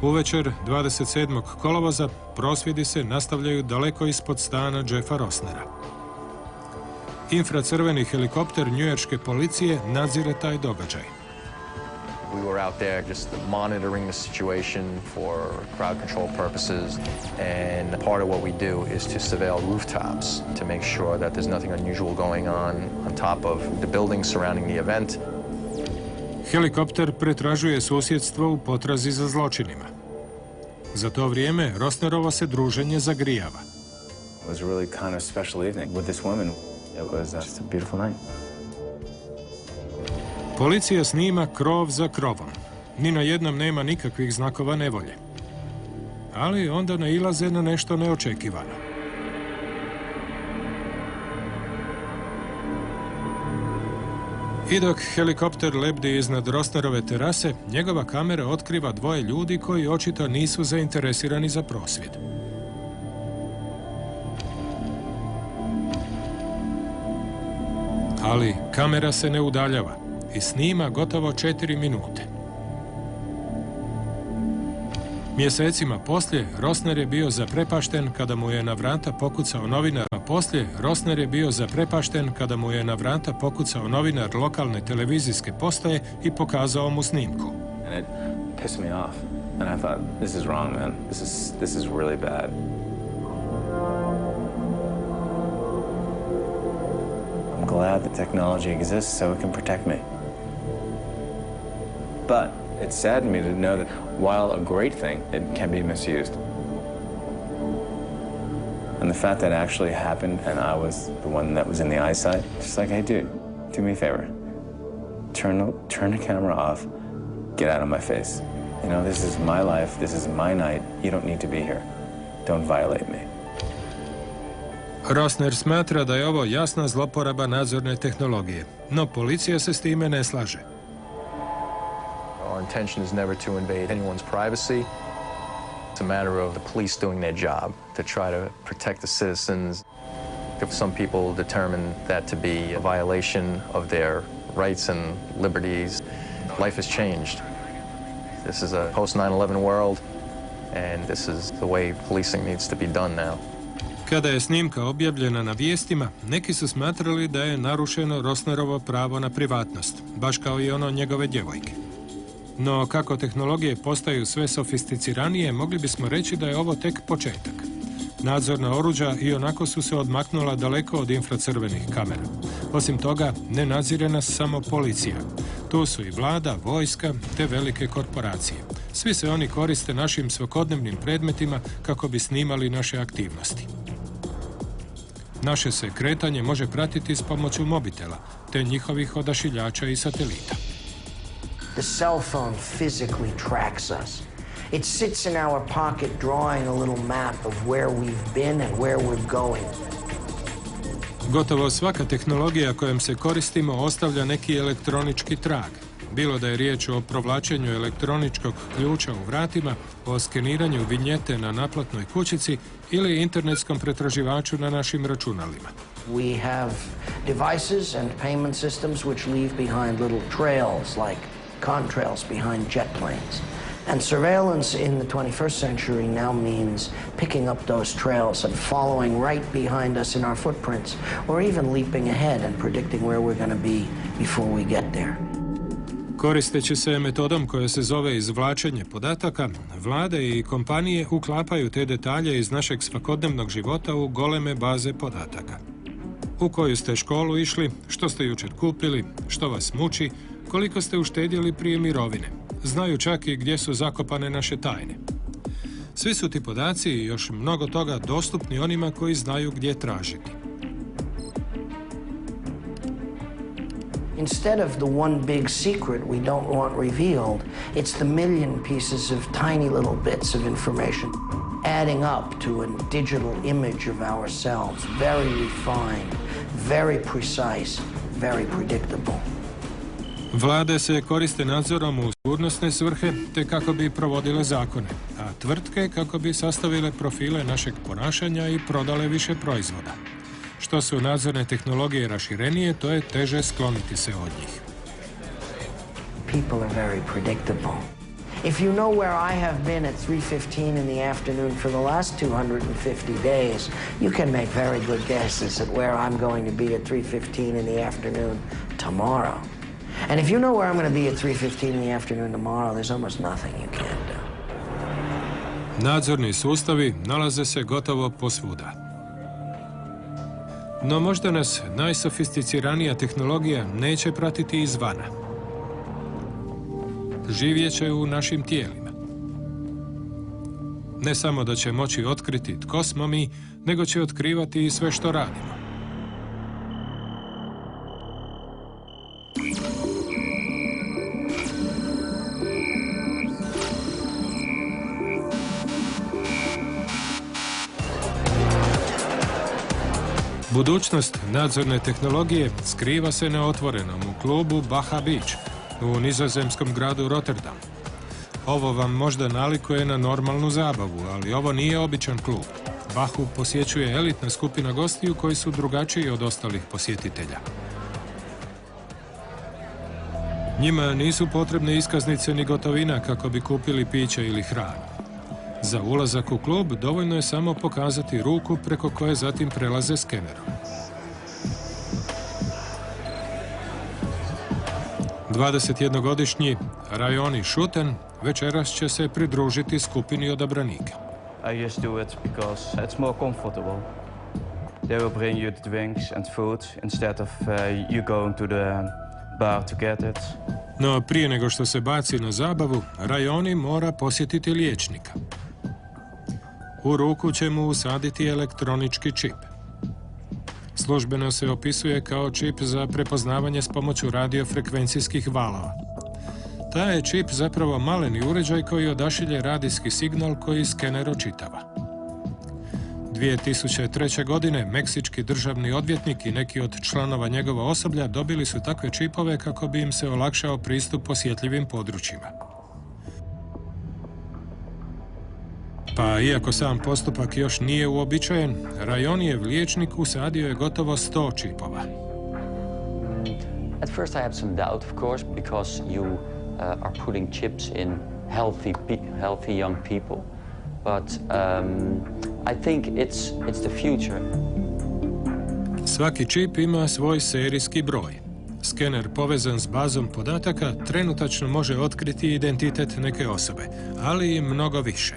Uvečer 27. kolovoza prosvjedi se nastavljaju daleko ispod stana Jeffa Rosnera. Infracrveni helikopter njujorške policije nadzire taj događaj. We were out there just monitoring the situation for crowd control purposes, and part of what we do is to surveil rooftops to make sure that there's nothing unusual going on top of the buildings surrounding the event. Helikopter pretražuje susjedstvo u potrazi za zločinima. Za to vrijeme Rosnerovo se druženje zagrijava. It was a really kind of special evening with this woman. It was just a beautiful night. Policija snima krov za krovom. Ni na jednom nema nikakvih znakova nevolje. Ali onda nailaze na nešto neočekivano. I dok helikopter lebdi iznad Rosnerove terase, njegova kamera otkriva dvoje ljudi koji očito nisu zainteresirani za prosvjed. Ali kamera se ne udaljava i snima gotovo 4 minute. Mjesecima poslije, Rosner je bio zaprepašten kada mu je na vrata pokucao novinar lokalne televizijske postaje i pokazao mu snimku. And it pissed me off. And I thought, this is wrong, man. This is really bad. I'm glad that technology exists so it can protect me. But it saddened me to know that while a great thing, it can be misused. And the fact that it actually happened and I was the one that was in the eyesight, just like, hey, dude, do me a favor. Turn the camera off, get out of my face. You know, this is my life, this is my night, you don't need to be here. Don't violate me. Rosner smatra da je ovo jasna zloporaba nadzorne tehnologije, no policija se s time ne slaže. Our intention is never to invade anyone's privacy. It's a matter of the police doing their job to try to protect the citizens. If some people determine that to be a violation of their rights and liberties, life has changed. This is a post-9/11 world, and this is the way policing needs to be done now. Kada je snimka objavljena na vijestima, neki su smatrali da je narušeno Rosnerovo pravo na privatnost, baš kao i ono njegove djevojke. No, kako tehnologije postaju sve sofisticiranije, mogli bismo reći da je ovo tek početak. Nadzorna oruđa i onako su se odmaknula daleko od infracrvenih kamera. Osim toga, ne nadzire nas samo policija. Tu su i vlada, vojska te velike korporacije. Svi se oni koriste našim svakodnevnim predmetima kako bi snimali naše aktivnosti. Naše se kretanje može pratiti s pomoću mobitela, te njihovih odašiljača i satelita. The cell phone physically tracks us. It sits in our pocket drawing a little map of where we've been and where we're going. Gotovo svaka tehnologija kojom se koristimo ostavlja neki elektronički trag. Bilo da je riječ o provlačenju elektroničkog ključa u vratima, o skeniranju vinjete na naplatnoj kućici ili internetskom pretraživaču na našim računalima. We have devices and payment systems which leave behind little trails like contrails behind jet planes. And surveillance in the 21st century now means picking up those trails and following right behind us in our footprints, or even leaping ahead and predicting where we're going to be before we get there. Koristeći se metodom koja se zove izvlačenje podataka, vlade i kompanije uklapaju te detalje iz našeg svakodnevnog života u goleme baze podataka. U koju ste školu išli, što ste jučer kupili, što vas muči, koliko ste uštedjeli prije mirovine. Znaju čak i gdje su zakopane naše tajne. Svi su ti podaci i još mnogo toga dostupni onima koji znaju gdje tražiti. Instead of the one big secret we don't want revealed, it's the million pieces of tiny little bits of information adding up to a digital image of ourselves, very refined, very precise, very predictable. Vlade se koriste nadzorom u sigurnosne svrhe te kako bi provodile zakone, a tvrtke kako bi sastavile profile našeg ponašanja i prodale više proizvoda. Što su nadzorne tehnologije raširenije, to je teže skloniti se od njih. People are very predictable. If you know where I have been at 3:15 in the afternoon for the last 250 days, you can make very good guesses at where I'm going to be at 3:15 in the afternoon tomorrow. And if you know where I'm going to be at 3:15 in the afternoon tomorrow, there's almost nothing you can't do. Nadzorni sustavi nalaze se gotovo posvuda. No možda nas najsofisticiranija tehnologija neće pratiti izvana. Živjet će u našim tijelima. Ne samo da će moći otkriti tko smo mi, nego će otkrivati i sve što radimo. Budućnost nadzorne tehnologije skriva se na otvorenom u klubu Baha Beach u nizozemskom gradu Rotterdam. Ovo vam možda nalikuje na normalnu zabavu, ali ovo nije običan klub. Bahu posjećuje elitna skupina gostiju koji su drugačiji od ostalih posjetitelja. Njima nisu potrebne iskaznice ni gotovina kako bi kupili piće ili hranu. Za ulazak u klub dovoljno je samo pokazati ruku preko koje zatim prelaze skenerom. 21-godišnji Rajoni Šuten večeras će se pridružiti skupini odabranika. I just do it because it's more comfortable. They will bring you the drinks and food instead of you going to the bar to get it. No prije nego što se baci na zabavu, Rajoni mora posjetiti liječnika. U ruku će mu usaditi elektronički čip. Službeno se opisuje kao čip za prepoznavanje s pomoću radiofrekvencijskih valova. Taj je čip zapravo maleni uređaj koji odašilje radijski signal koji skener očitava. 2003. godine meksički državni odvjetnik i neki od članova njegova osoblja dobili su takve čipove kako bi im se olakšao pristup osjetljivim područjima. Pa iako sam postupak još nije uobičajen, Rajonijev liječnik usadio je gotovo 100 čipova. At first I had some doubt, of course, because you are putting chips in healthy young people. But I think it's the future. Svaki čip ima svoj serijski broj. Skener povezan s bazom podataka trenutačno može otkriti identitet neke osobe, ali i mnogo više.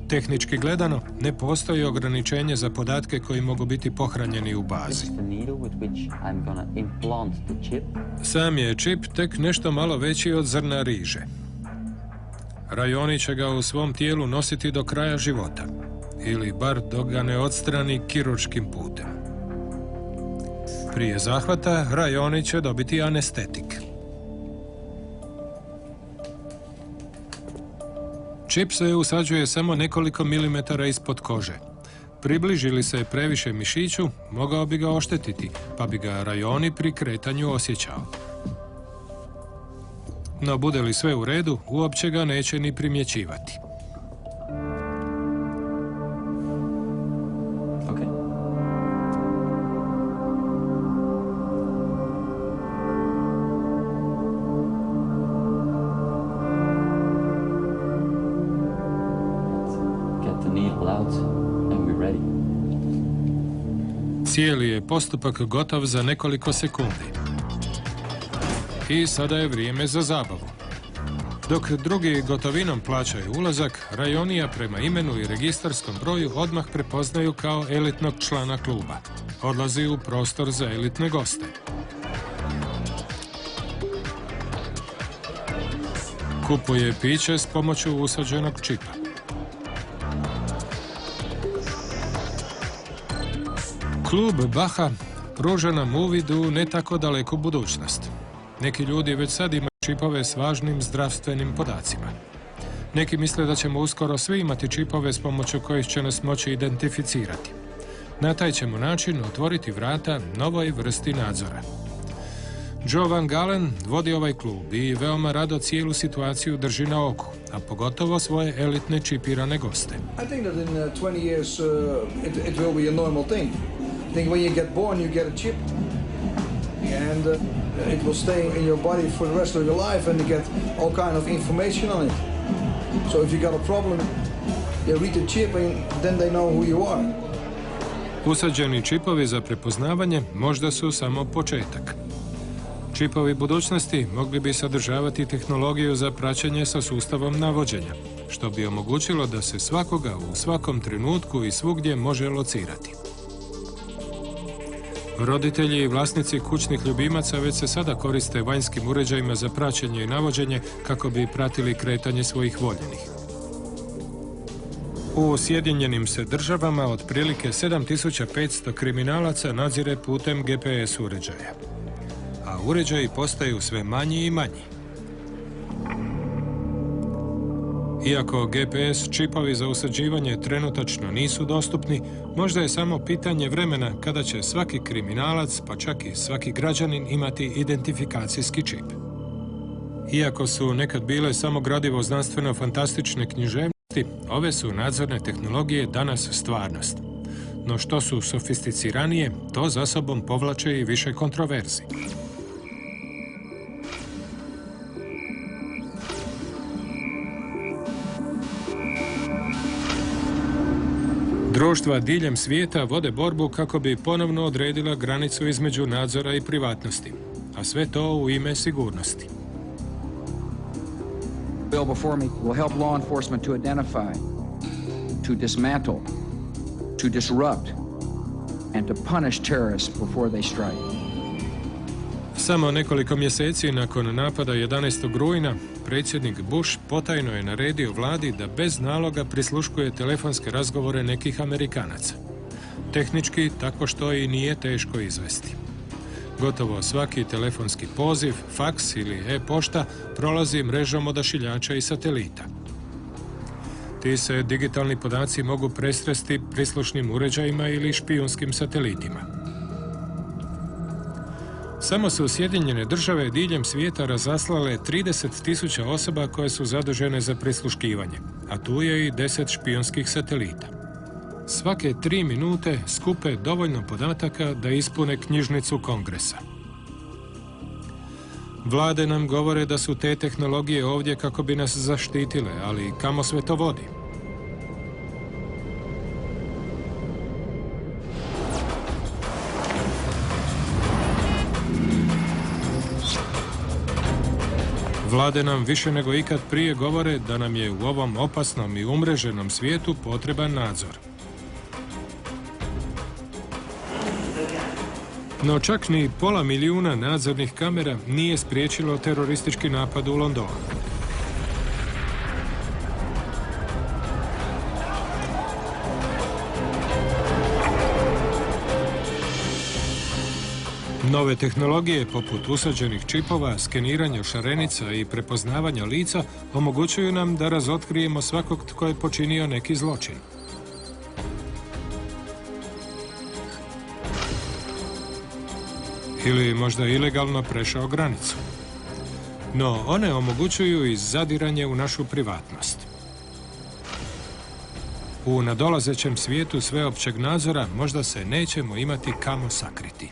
Tehnički gledano, ne postoji ograničenje za podatke koji mogu biti pohranjeni u bazi. Sam je čip tek nešto malo veći od zrna riže. Rajoni će ga u svom tijelu nositi do kraja života, ili bar dok ga ne odstrani kirurškim putem. Prije zahvata, rajoni će dobiti anestetik. Čip se usađuje samo nekoliko milimetara ispod kože. Približi li se previše mišiću, mogao bi ga oštetiti, pa bi ga rajoni pri kretanju osjećao. No bude li sve u redu, uopće ga neće ni primjećivati. Cijeli je postupak gotov za nekoliko sekundi. I sada je vrijeme za zabavu. Dok drugi gotovinom plaćaju ulazak, rajonija prema imenu i registarskom broju odmah prepoznaju kao elitnog člana kluba. Odlazi u prostor za elitne goste. Kupuje piće s pomoću usađenog čipa. Klub Baha pruža nam uvid u ne tako daleku budućnost. Neki ljudi već sad imaju čipove s važnim zdravstvenim podacima. Neki misle da ćemo uskoro svi imati čipove s pomoću kojih će nas moći identificirati. Na taj ćemo način otvoriti vrata novoj vrsti nadzora. Joe Van Galen vodi ovaj klub i veoma rado cijelu situaciju drži na oku, a pogotovo svoje elitne čipirane goste. I think that in 20 years it will be a normal thing. I think when you get born you get a chip and it will stay in your body for the rest of your life and you get all kind of information on it. So if you got a problem, you read the chip and then they know who you are. Usađeni čipovi za prepoznavanje možda su samo početak. Čipovi budućnosti mogli bi sadržavati tehnologiju za praćenje sa sustavom navođenja, što bi omogućilo da se svakoga u svakom trenutku i svugdje može locirati. Roditelji i vlasnici kućnih ljubimaca već se sada koriste vanjskim uređajima za praćenje i navođenje kako bi pratili kretanje svojih voljenih. U Sjedinjenim se državama otprilike 7500 kriminalaca nadzire putem GPS uređaja, a uređaji postaju sve manji i manji. Iako GPS čipovi za usađivanje trenutačno nisu dostupni, možda je samo pitanje vremena kada će svaki kriminalac, pa čak i svaki građanin imati identifikacijski čip. Iako su nekad bile samo gradivo znanstveno-fantastične književnosti, ove su nadzorne tehnologije danas stvarnost. No što su sofisticiranije, to za sobom povlače i više kontroverzi. Društva diljem svijeta vode borbu kako bi ponovno odredila granicu između nadzora i privatnosti, a sve to u ime sigurnosti. The bill before me will help law enforcement to identify, to dismantle, to disrupt, and to punish terrorists before they strike. Samo nekoliko mjeseci nakon napada 11. rujna, predsjednik Bush potajno je naredio vladi da bez naloga prisluškuje telefonske razgovore nekih Amerikanaca. Tehnički, tako što i nije teško izvesti. Gotovo svaki telefonski poziv, faks ili e-pošta prolazi mrežom odašiljača i satelita. Ti se digitalni podaci mogu presresti prislušnim uređajima ili špijunskim satelitima. Samo su Sjedinjene države diljem svijeta razaslale 30.000 osoba koje su zadužene za prisluškivanje, a tu je i 10 špijunskih satelita. Svake 3 minute skupe dovoljno podataka da ispune knjižnicu Kongresa. Vlade nam govore da su te tehnologije ovdje kako bi nas zaštitile, ali kamo sve to vodi? Vlade nam više nego ikad prije govore da nam je u ovom opasnom i umreženom svijetu potreban nadzor. No čak ni 500 000 nadzornih kamera nije spriječilo teroristički napad u Londonu. Nove tehnologije poput usađenih čipova, skeniranja šarenica i prepoznavanja lica omogućuju nam da razotkrijemo svakog tko je počinio neki zločin. Ili možda ilegalno prešao granicu. No, one omogućuju i zadiranje u našu privatnost. U nadolazećem svijetu sveopćeg nadzora možda se nećemo imati kamo sakriti.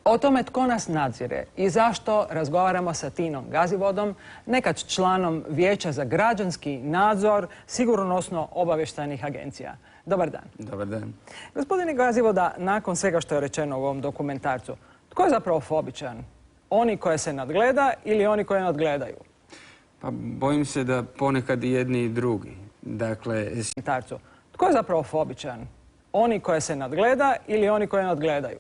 O tome tko nas nadzire i zašto razgovaramo sa Tinom Gazivodom, nekad članom Vijeća za građanski nadzor sigurnosno-obavještajnih agencija. Dobar dan. Dobar dan. Gospodine Gazivoda, nakon svega što je rečeno u ovom dokumentarcu, tko je zapravo fobičan? Oni koje se nadgleda ili oni koje nadgledaju? Pa bojim se da ponekad i jedni i drugi. Dakle, tko je zapravo fobičan? Oni koje se nadgleda ili oni koje nadgledaju?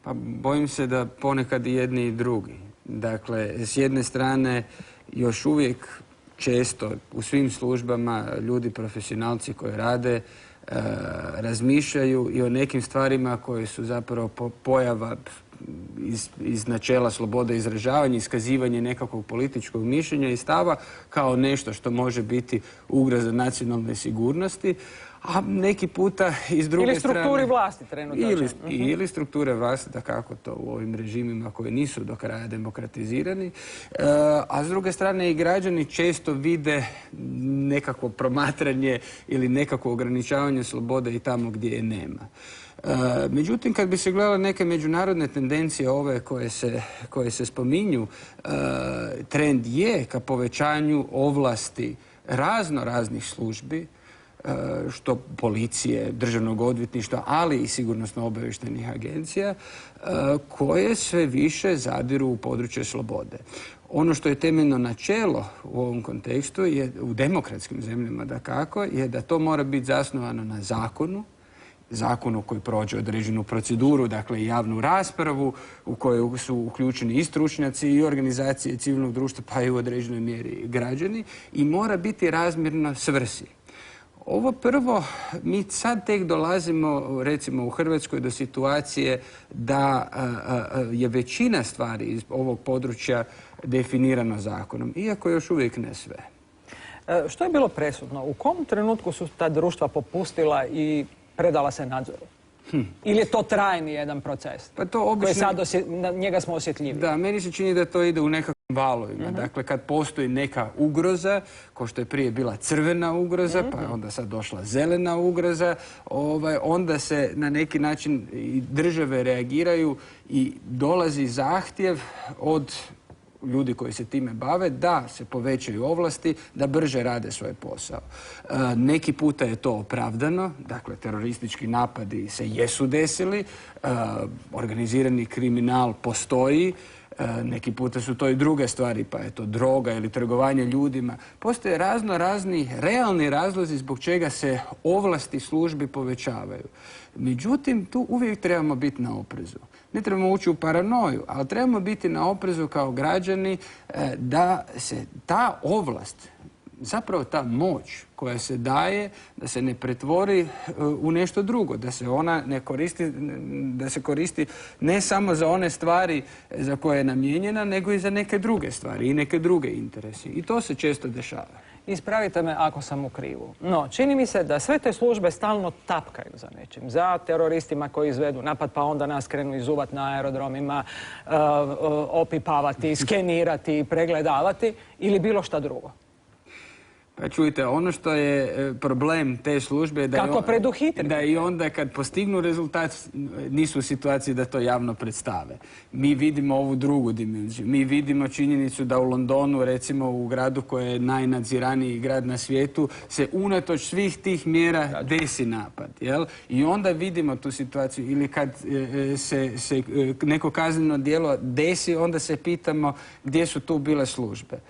Pa bojim se da ponekad i jedni i drugi. Dakle, s jedne strane još uvijek često u svim službama ljudi profesionalci koji rade razmišljaju i o nekim stvarima koje su zapravo pojava iz načela slobode izražavanja, iskazivanje nekakvog političkog mišljenja i stava kao nešto što može biti ugroza nacionalne sigurnosti, a neki puta iz druge strane... Ili strukturi vlasti trenutno. Ili strukture vlasti, da kako to u ovim režimima koji nisu do kraja demokratizirani. A s druge strane i građani često vide nekakvo promatranje ili nekakvo ograničavanje slobode i tamo gdje je nema. Međutim, kad bi se gledale neke međunarodne tendencije ove koje se spominju, trend je ka povećanju ovlasti raznih službi, što policije, državnog odvjetništva, ali i sigurnosno-obavještajnih agencija, koje sve više zadiru u područje slobode. Ono što je temeljno načelo u ovom kontekstu, je u demokratskim zemljama dakako, je da to mora biti zasnovano na zakonu koji prođe određenu proceduru, dakle i javnu raspravu u kojoj su uključeni i stručnjaci i organizacije civilnog društva, pa i u određenoj mjeri građani, i mora biti razmjerno svrsi. Ovo prvo, mi sad tek dolazimo, recimo u Hrvatskoj, do situacije da je većina stvari iz ovog područja definirano zakonom, iako još uvijek ne sve. Što je bilo presudno? U kom trenutku su ta društva popustila i predala se nadzoru? Ili je to trajni jedan proces? Pa to obično... Na njega smo osjetljivi. Da, meni se čini da to ide u nekakvim valovima. Dakle, kad postoji neka ugroza, kao što je prije bila crvena ugroza, pa je onda sad došla zelena ugroza, onda se na neki način i države reagiraju i dolazi zahtjev od ljudi koji se time bave da se povećaju ovlasti, da brže rade svoj posao. Neki puta je to opravdano, dakle teroristički napadi se jesu desili, organizirani kriminal postoji, neki puta su to i druge stvari, pa je to droga ili trgovanje ljudima. Postoje razni realni razlozi zbog čega se ovlasti službi povećavaju. Međutim, tu uvijek trebamo biti na oprezu. Ne trebamo ući u paranoju, ali trebamo biti na oprezu kao građani da se ta ovlast, zapravo ta moć koja se daje, da se ne pretvori u nešto drugo, da se ona ne koristi, da se koristi ne samo za one stvari za koje je namijenjena, nego i za neke druge stvari i neke druge interese. I to se često dešava. Ispravite me ako sam u krivu. No, čini mi se da sve te službe stalno tapkaju za nečim. Za teroristima koji izvedu napad, pa onda nas krenu izuvati na aerodromima, opipavati, skenirati, pregledavati ili bilo šta drugo. Pa čujte, ono što je problem te službe da i onda kad postignu rezultat nisu u situaciji da to javno predstave. Mi vidimo ovu drugu dimenziju. Mi vidimo činjenicu da u Londonu, recimo u gradu koji je najnadziraniji grad na svijetu, se unatoč svih tih mjera desi napad. I onda vidimo tu situaciju. Ili kad se neko kazneno djelo desi, onda se pitamo gdje su tu bile službe.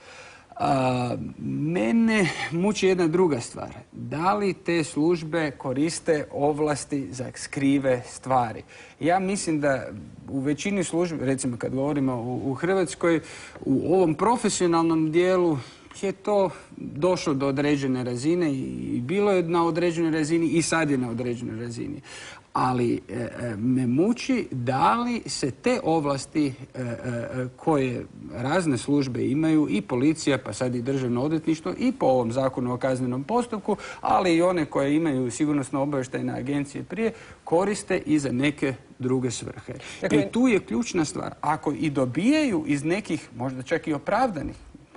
Mene muči jedna druga stvar. Da li te službe koriste ovlasti za skrive stvari? Ja mislim da u većini službi, recimo kad govorimo u Hrvatskoj, u ovom profesionalnom dijelu je to došlo do određene razine i bilo je na određenoj razini i sad je na određenoj razini. Ali me muči da li se te ovlasti koje razne službe imaju, i policija, pa sad i državno odvjetništvo, i po ovom zakonu o kaznenom postupku, ali i one koje imaju sigurnosno-obavještajne agencije prije, koriste i za neke druge svrhe. I tu je ključna stvar. Ako i dobijaju iz nekih, možda čak i opravdanih,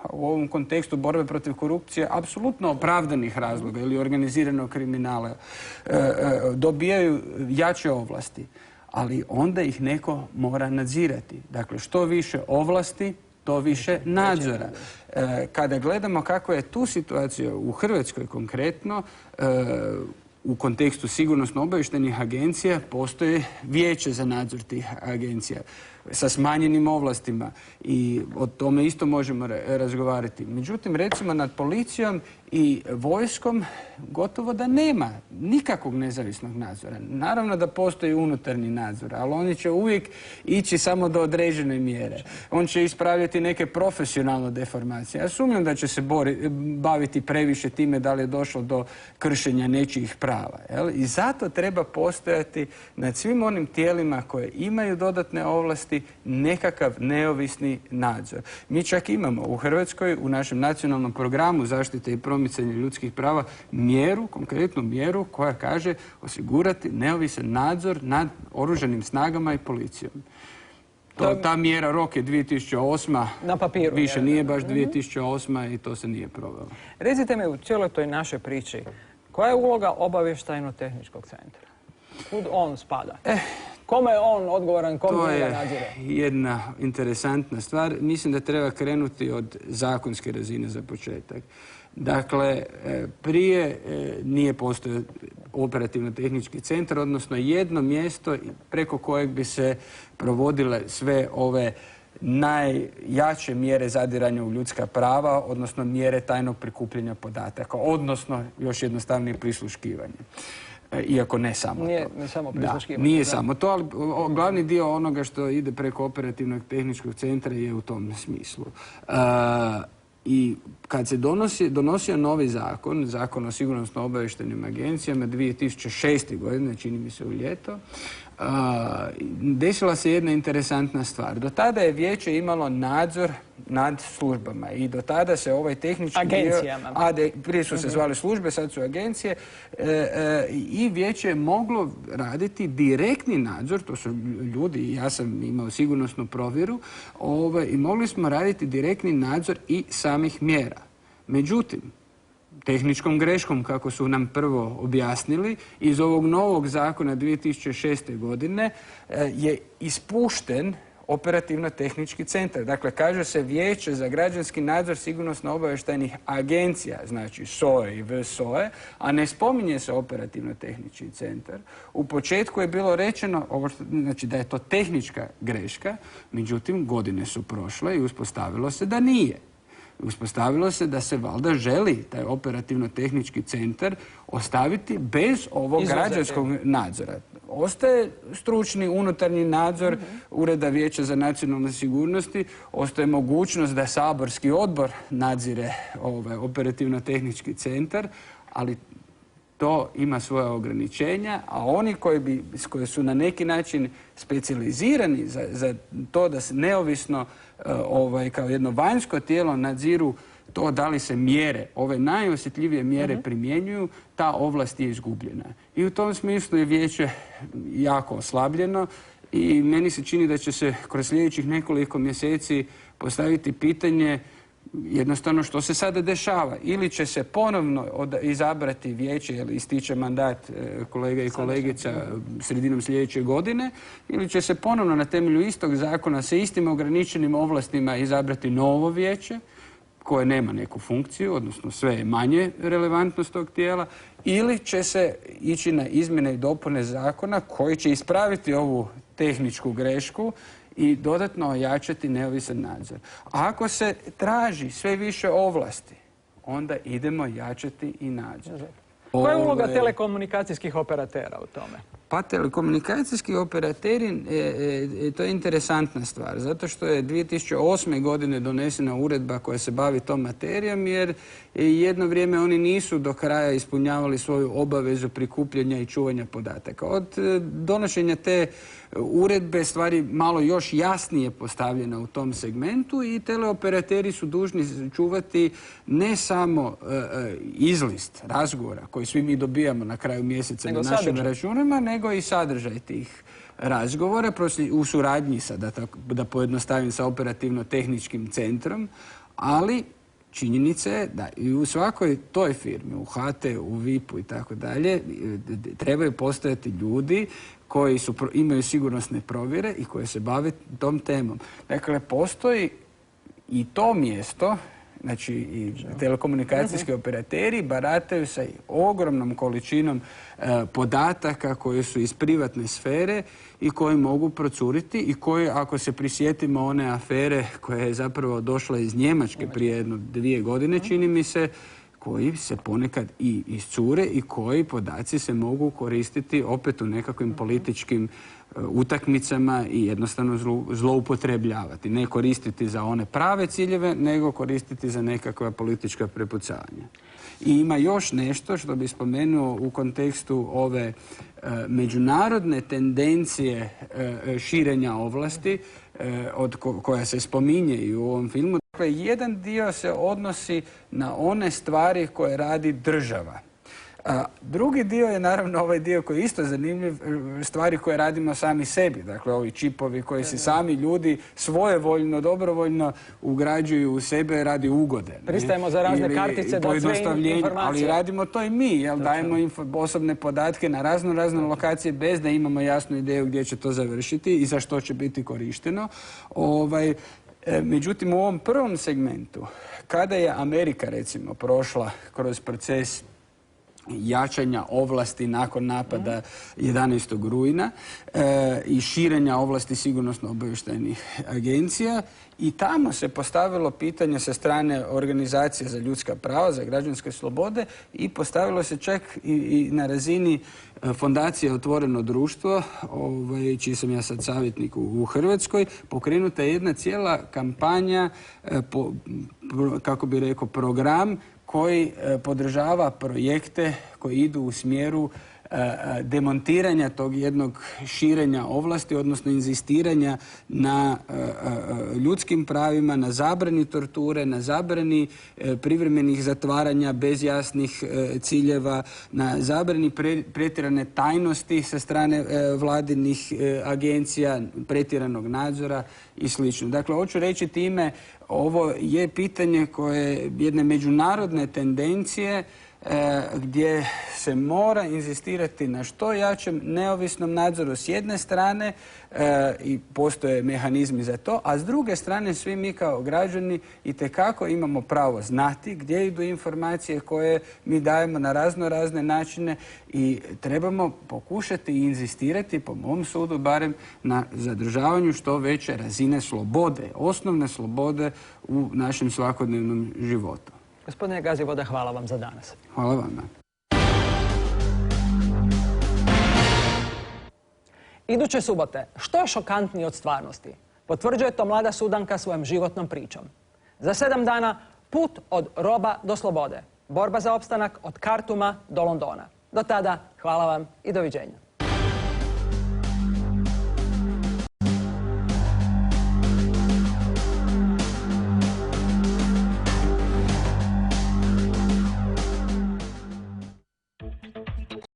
u ovom kontekstu borbe protiv korupcije, apsolutno opravdanih razloga ili organiziranog kriminala, dobijaju jače ovlasti, ali onda ih neko mora nadzirati. Dakle, što više ovlasti, to više nadzora. Kada gledamo kako je tu situacija u Hrvatskoj konkretno, u kontekstu sigurnosno-obavještajnih agencija postoje vijeće za nadzor tih agencija sa smanjenim ovlastima i o tome isto možemo razgovarati. Međutim, recimo nad policijom i vojskom gotovo da nema nikakvog nezavisnog nadzora. Naravno da postoji unutarnji nadzor, ali oni će uvijek ići samo do određene mjere. On će ispravljati neke profesionalne deformacije. Ja sumnjam da će se baviti previše time da li je došlo do kršenja nečijih prava. I zato treba postojati nad svim onim tijelima koje imaju dodatne ovlasti nekakav neovisni nadzor. Mi čak imamo u Hrvatskoj, u našem nacionalnom programu zaštite i promicanja ljudskih prava, konkretnu mjeru koja kaže osigurati neovisan nadzor nad oružanim snagama i policijom. Ta mjera, rok je 2008. Na papiru. Više nije baš 2008. i to se nije provelo. Recite mi u cijeloj toj našoj priči, koja je uloga obavještajno-tehničkog centra? Kud on spada? Kome je on odgovoran, kome njega nadzire? To je jedna interesantna stvar. Mislim da treba krenuti od zakonske razine za početak. Dakle, prije nije postojao operativno-tehnički centar, odnosno jedno mjesto preko kojeg bi se provodile sve ove najjače mjere zadiranja u ljudska prava, odnosno mjere tajnog prikupljanja podataka, odnosno još jednostavnije prisluškivanje. Iako ne samo to. Nije samo prisluškivanje. Nije samo to, ali glavni dio onoga što ide preko operativnog tehničkog centra je u tom smislu. I kad se donosio novi zakon o sigurnosno-obavještajnim agencijama 2006. godine, čini mi se u ljeto, desila se jedna interesantna stvar. Do tada je vijeće imalo nadzor nad službama i do tada se ovaj tehnički agencijama. Prije su se zvale službe, sad su agencije, i vijeće je moglo raditi direktni nadzor, to su ljudi, ja sam imao sigurnosnu provjeru, i mogli smo raditi direktni nadzor i samih mjera. Međutim, tehničkom greškom, kako su nam prvo objasnili, iz ovog novog zakona 2006. godine je ispušten operativno-tehnički centar. Dakle, kaže se Vijeće za građanski nadzor sigurnosno-obavještajnih agencija, znači SOE i VSOE, a ne spominje se operativno-tehnički centar. U početku je bilo rečeno znači da je to tehnička greška, međutim, godine su prošle i uspostavilo se da nije. Uspostavilo se da se valjda želi taj operativno-tehnički centar ostaviti bez ovog građanskog nadzora. Ostaje stručni unutarnji nadzor Ureda Vijeća za nacionalnu sigurnosti, ostaje mogućnost da saborski odbor nadzire operativno-tehnički centar, ali to ima svoje ograničenja, a oni koji su na neki način specijalizirani za to da se neovisno kao jedno vanjsko tijelo nadziru to da li se mjere, ove najosjetljivije mjere primjenjuju, ta ovlast je izgubljena. I u tom smislu je vijeće jako oslabljeno i meni se čini da će se kroz sljedećih nekoliko mjeseci postaviti pitanje jednostavno što se sada dešava. Ili će se ponovno izabrati vijeće, jer ističe mandat kolega i kolegica sredinom sljedeće godine, ili će se ponovno na temelju istog zakona sa istim ograničenim ovlastima izabrati novo vijeće koje nema neku funkciju, odnosno sve je manje relevantnost tog tijela, ili će se ići na izmjene i dopune zakona koji će ispraviti ovu tehničku grešku i dodatno ojačati neovisan nadzor. A ako se traži sve više ovlasti, onda idemo jačati i nadzor. Koja je uloga telekomunikacijskih operatera u tome? Pa telekomunikacijski operateri, to je interesantna stvar, zato što je 2008. godine donesena uredba koja se bavi tom materijom, jer jedno vrijeme oni nisu do kraja ispunjavali svoju obavezu prikupljanja i čuvanja podataka. Od donošenja te uredbe stvari malo još jasnije postavljena u tom segmentu i teleoperateri su dužni čuvati ne samo izlist razgovora koji svi mi dobijamo na kraju mjeseca na našim računima, nego i sadržaj tih razgovora u suradnji sa, da pojednostavim, sa operativno-tehničkim centrom, ali činjenica je da i u svakoj toj firmi, u HT, u VIP-u i tako dalje, trebaju postojati ljudi koji imaju sigurnosne provjere i koji se bave tom temom. Dakle, postoji i to mjesto, znači i telekomunikacijski operateri barataju sa ogromnom količinom podataka koji su iz privatne sfere i koji mogu procuriti i koji, ako se prisjetimo one afere koja je zapravo došla iz Njemačke prije 2 godine, čini mi se, koji se ponekad i iscure i koji podaci se mogu koristiti opet u nekakvim političkim utakmicama i jednostavno zloupotrebljavati. Ne koristiti za one prave ciljeve, nego koristiti za nekakva politička prepucavanja. I ima još nešto što bi spomenuo u kontekstu ove međunarodne tendencije širenja ovlasti, koja se spominje i u ovom filmu. Dakle, jedan dio se odnosi na one stvari koje radi država. Drugi dio je naravno ovaj dio koji je isto zanimljiv, stvari koje radimo sami sebi. Dakle, ovi čipovi koji si sami ljudi svojevoljno, dobrovoljno ugrađuju u sebe radi ugode. Pristajemo za razne kartice da sve informacije. Ali radimo to i mi, jel? Dajemo osobne podatke na razne lokacije bez da imamo jasnu ideju gdje će to završiti i za što će biti korišteno. Međutim, u ovom prvom segmentu, kada je Amerika, recimo, prošla kroz proces jačanja ovlasti nakon napada 11. rujna i širenja ovlasti sigurnosno-obavještajnih agencija, i tamo se postavilo pitanje sa strane Organizacije za ljudska prava, za građanske slobode, i postavilo se čak i na razini Fondacije Otvoreno društvo, čiji sam ja sad savjetnik u Hrvatskoj, pokrenuta je jedna cijela kampanja, kako bi rekao, program koji podržava projekte koji idu u smjeru demontiranja tog jednog širenja ovlasti, odnosno inzistiranja na ljudskim pravima, na zabrani torture, na zabrani privremenih zatvaranja bez jasnih ciljeva, na zabrani pretjerane tajnosti sa strane vladinih agencija, pretjeranog nadzora i sl. Dakle, hoću reći time, ovo je pitanje koje jedne međunarodne tendencije gdje se mora inzistirati na što jačem neovisnom nadzoru s jedne strane i postoje mehanizmi za to, a s druge strane svi mi kao građani itekako imamo pravo znati gdje idu informacije koje mi dajemo na razne načine i trebamo pokušati i inzistirati, po mom sudu barem, na zadržavanju što veće razine slobode, osnovne slobode u našem svakodnevnom životu. Gospodine Gazivoda, hvala vam za danas. Hvala vama. Iduće subote, što je šokantnije od stvarnosti? Potvrđuje to mlada Sudanka svojom životnom pričom. Za 7 dana put od roba do slobode. Borba za opstanak od Kartuma do Londona. Do tada, hvala vam i doviđenja.